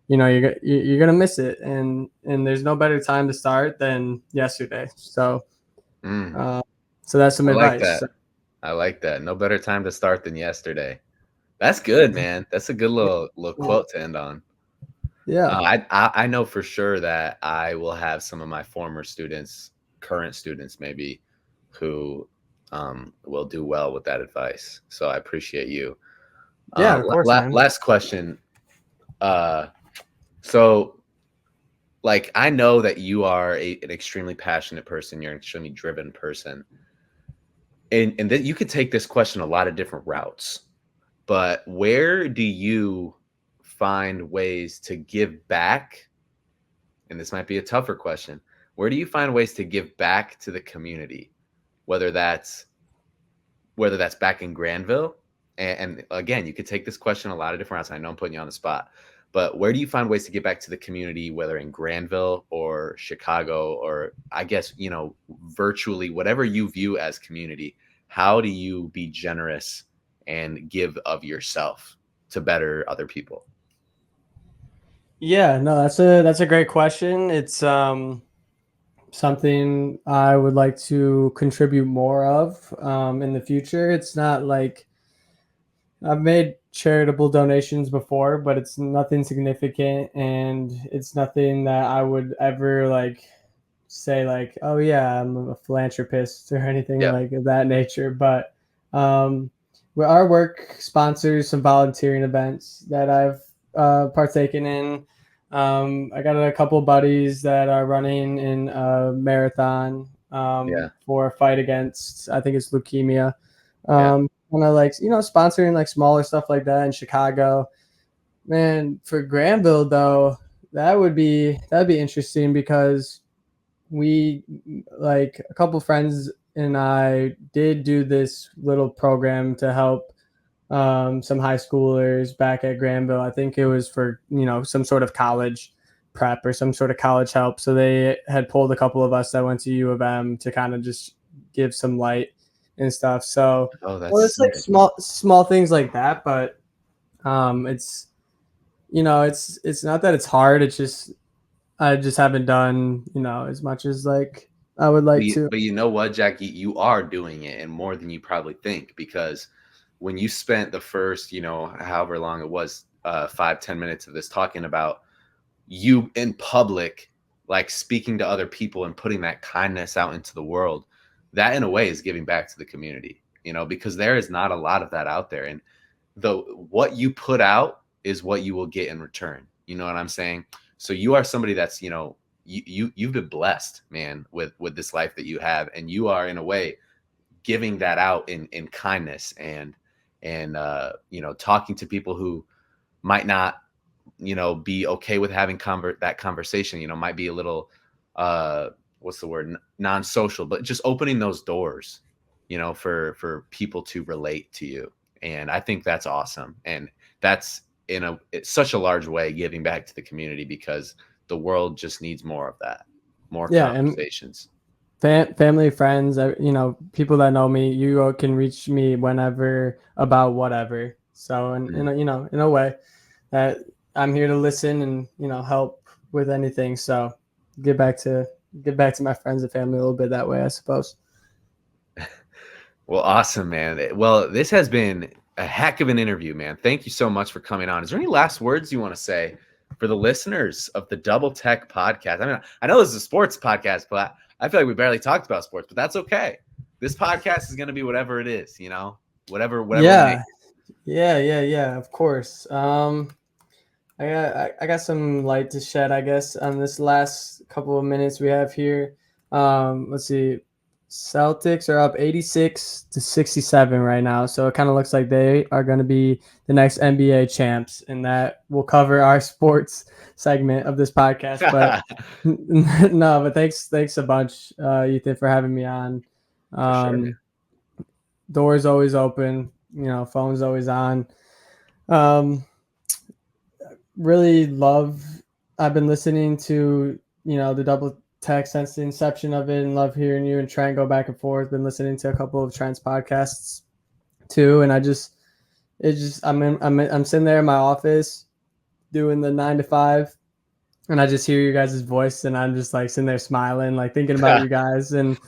you're gonna miss it. And there's no better time to start than yesterday. So so that's some I like advice. that. I like that. No better time to start than yesterday. That's good, man. That's a good little quote to end on. Yeah. I know for sure that I will have some of my former students, current students maybe, who will do well with that advice. So I appreciate you. Yeah, of course, man. Last question. So like I know that you are an extremely passionate person. You're an extremely driven person, and that you could take this question a lot of different routes. But where do you find ways to give back? And this might be a tougher question. Where do you find ways to give back to the community? Whether that's back in Granville, and again, you could take this question a lot of different routes. I know I'm putting you on the spot, but where do you find ways to give back to the community, whether in Granville or Chicago, or I guess, virtually, whatever you view as community? How do you be generous and give of yourself to better other people? Yeah, no, that's a great question. It's something I would like to contribute more of in the future. It's not like I've made charitable donations before, but it's nothing significant, and it's nothing that I would ever like say like, oh yeah, I'm a philanthropist or anything Yeah. like of that nature. But um, our work sponsors some volunteering events that I've partaken in. I got a couple buddies that are running in a marathon Yeah. for a fight against, I think it's leukemia. Yeah. Kind of like, sponsoring like smaller stuff like that in Chicago. Man, for Granville though, that'd be interesting, because we, like, a couple friends and I did do this little program to help some high schoolers back at Granville. I think it was for, some sort of college prep or some sort of college help. So they had pulled a couple of us that went to U of M to kind of just give some light and stuff. So, Oh, well, that's it's like small things like that, but it's it's not that it's hard. It's just I just haven't done as much as like I would like to. But you know what, Jackie, you are doing it, and more than you probably think, because when you spent the first, however long it was, 5-10 minutes of this talking about you in public, like speaking to other people and putting that kindness out into the world, that in a way is giving back to the community, because there is not a lot of that out there. And what you put out is what you will get in return. You know what I'm saying? So you are somebody that's, you've been blessed, man, with this life that you have, and you are in a way giving that out in kindness and talking to people who might not be okay with having that conversation, might be a little what's the word, non-social, but just opening those doors, for people to relate to you. And I think that's awesome, and that's it's such a large way giving back to the community, because the world just needs more of that, more conversations. And family, friends, people that know me, you can reach me whenever about whatever. So, in a way that I'm here to listen and help with anything. So, get back to my friends and family a little bit that way, I suppose. Well, awesome, man. Well, this has been a heck of an interview, man. Thank you so much for coming on. Is there any last words you want to say for the listeners of the Double Tech podcast? I mean, I know this is a sports podcast, but I feel like we barely talked about sports, but that's okay. This podcast is going to be whatever it is, whatever. Yeah. Of course. I got some light to shed, I guess, on this last couple of minutes we have here. Let's see. Celtics are up 86-67 right now. So it kind of looks like they are going to be the next NBA champs, and that will cover our sports segment of this podcast. But no, but thanks a bunch, Ethan, for having me on. Sure, Doors always open, phone's always on. really love. I've been listening to the double tech since the inception of it, and love hearing you and Trent go back and forth. Been listening to a couple of Trent's podcasts too, and I'm sitting there in my office doing the 9 to 5, and I just hear you guys' voice, and I'm just like sitting there smiling, like thinking about you guys and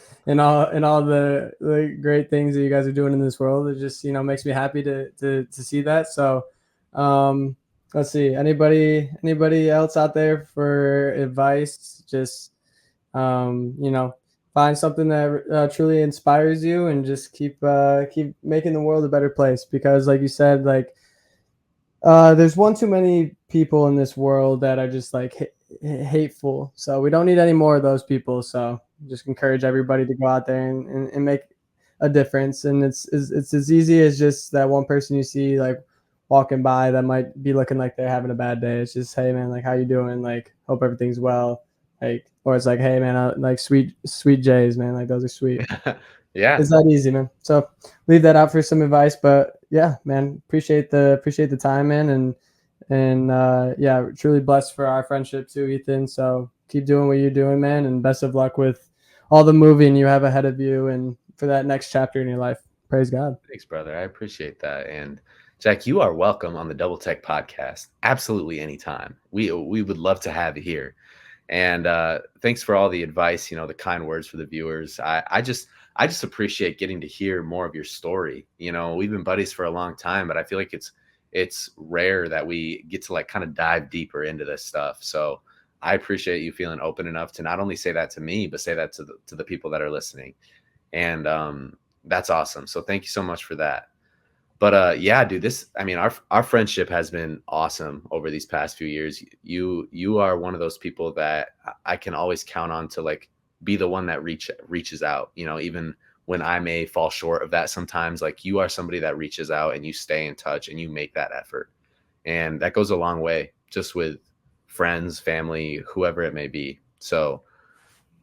all the great things that you guys are doing in this world. It just makes me happy to see that. So, um, let's see, anybody else out there for advice? Just find something that truly inspires you, and just keep making the world a better place. Because, like you said, like there's one too many people in this world that are just like hateful. So we don't need any more of those people. So just encourage everybody to go out there and make a difference. And it's as easy as just that one person you see like walking by that might be looking like they're having a bad day. It's just, hey man, like how you doing? Like hope everything's well. Like, or it's like, hey man, like sweet J's, man. Like those are sweet. Yeah. It's that easy, man. So leave that out for some advice. But yeah, man, appreciate the time, man, and yeah, truly blessed for our friendship too, Ethan. So keep doing what you're doing, man, and best of luck with all the moving you have ahead of you and for that next chapter in your life. Praise God. Thanks, brother. I appreciate that. And Jack, you are welcome on the Double Tech podcast. Absolutely anytime. We would love to have you here. And thanks for all the advice, the kind words for the viewers. I just appreciate getting to hear more of your story. We've been buddies for a long time, but I feel like it's rare that we get to like kind of dive deeper into this stuff. So I appreciate you feeling open enough to not only say that to me, but say that to the people that are listening. And that's awesome. So thank you so much for that. But yeah, dude, our friendship has been awesome over these past few years. You are one of those people that I can always count on to like be the one that reaches out, even when I may fall short of that sometimes. Like you are somebody that reaches out and you stay in touch and you make that effort. And that goes a long way just with friends, family, whoever it may be. So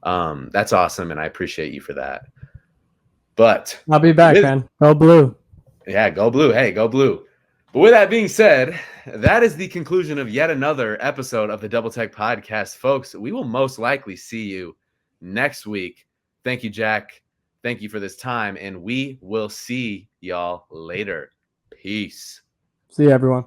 that's awesome, and I appreciate you for that. But I'll be back, man. Go blue. Yeah, go blue. Hey, go blue. But with that being said, that is the conclusion of yet another episode of the Double Tech Podcast, folks. We will most likely see you next week. Thank you, Jack. Thank you for this time, and we will see y'all later. Peace. See you, everyone.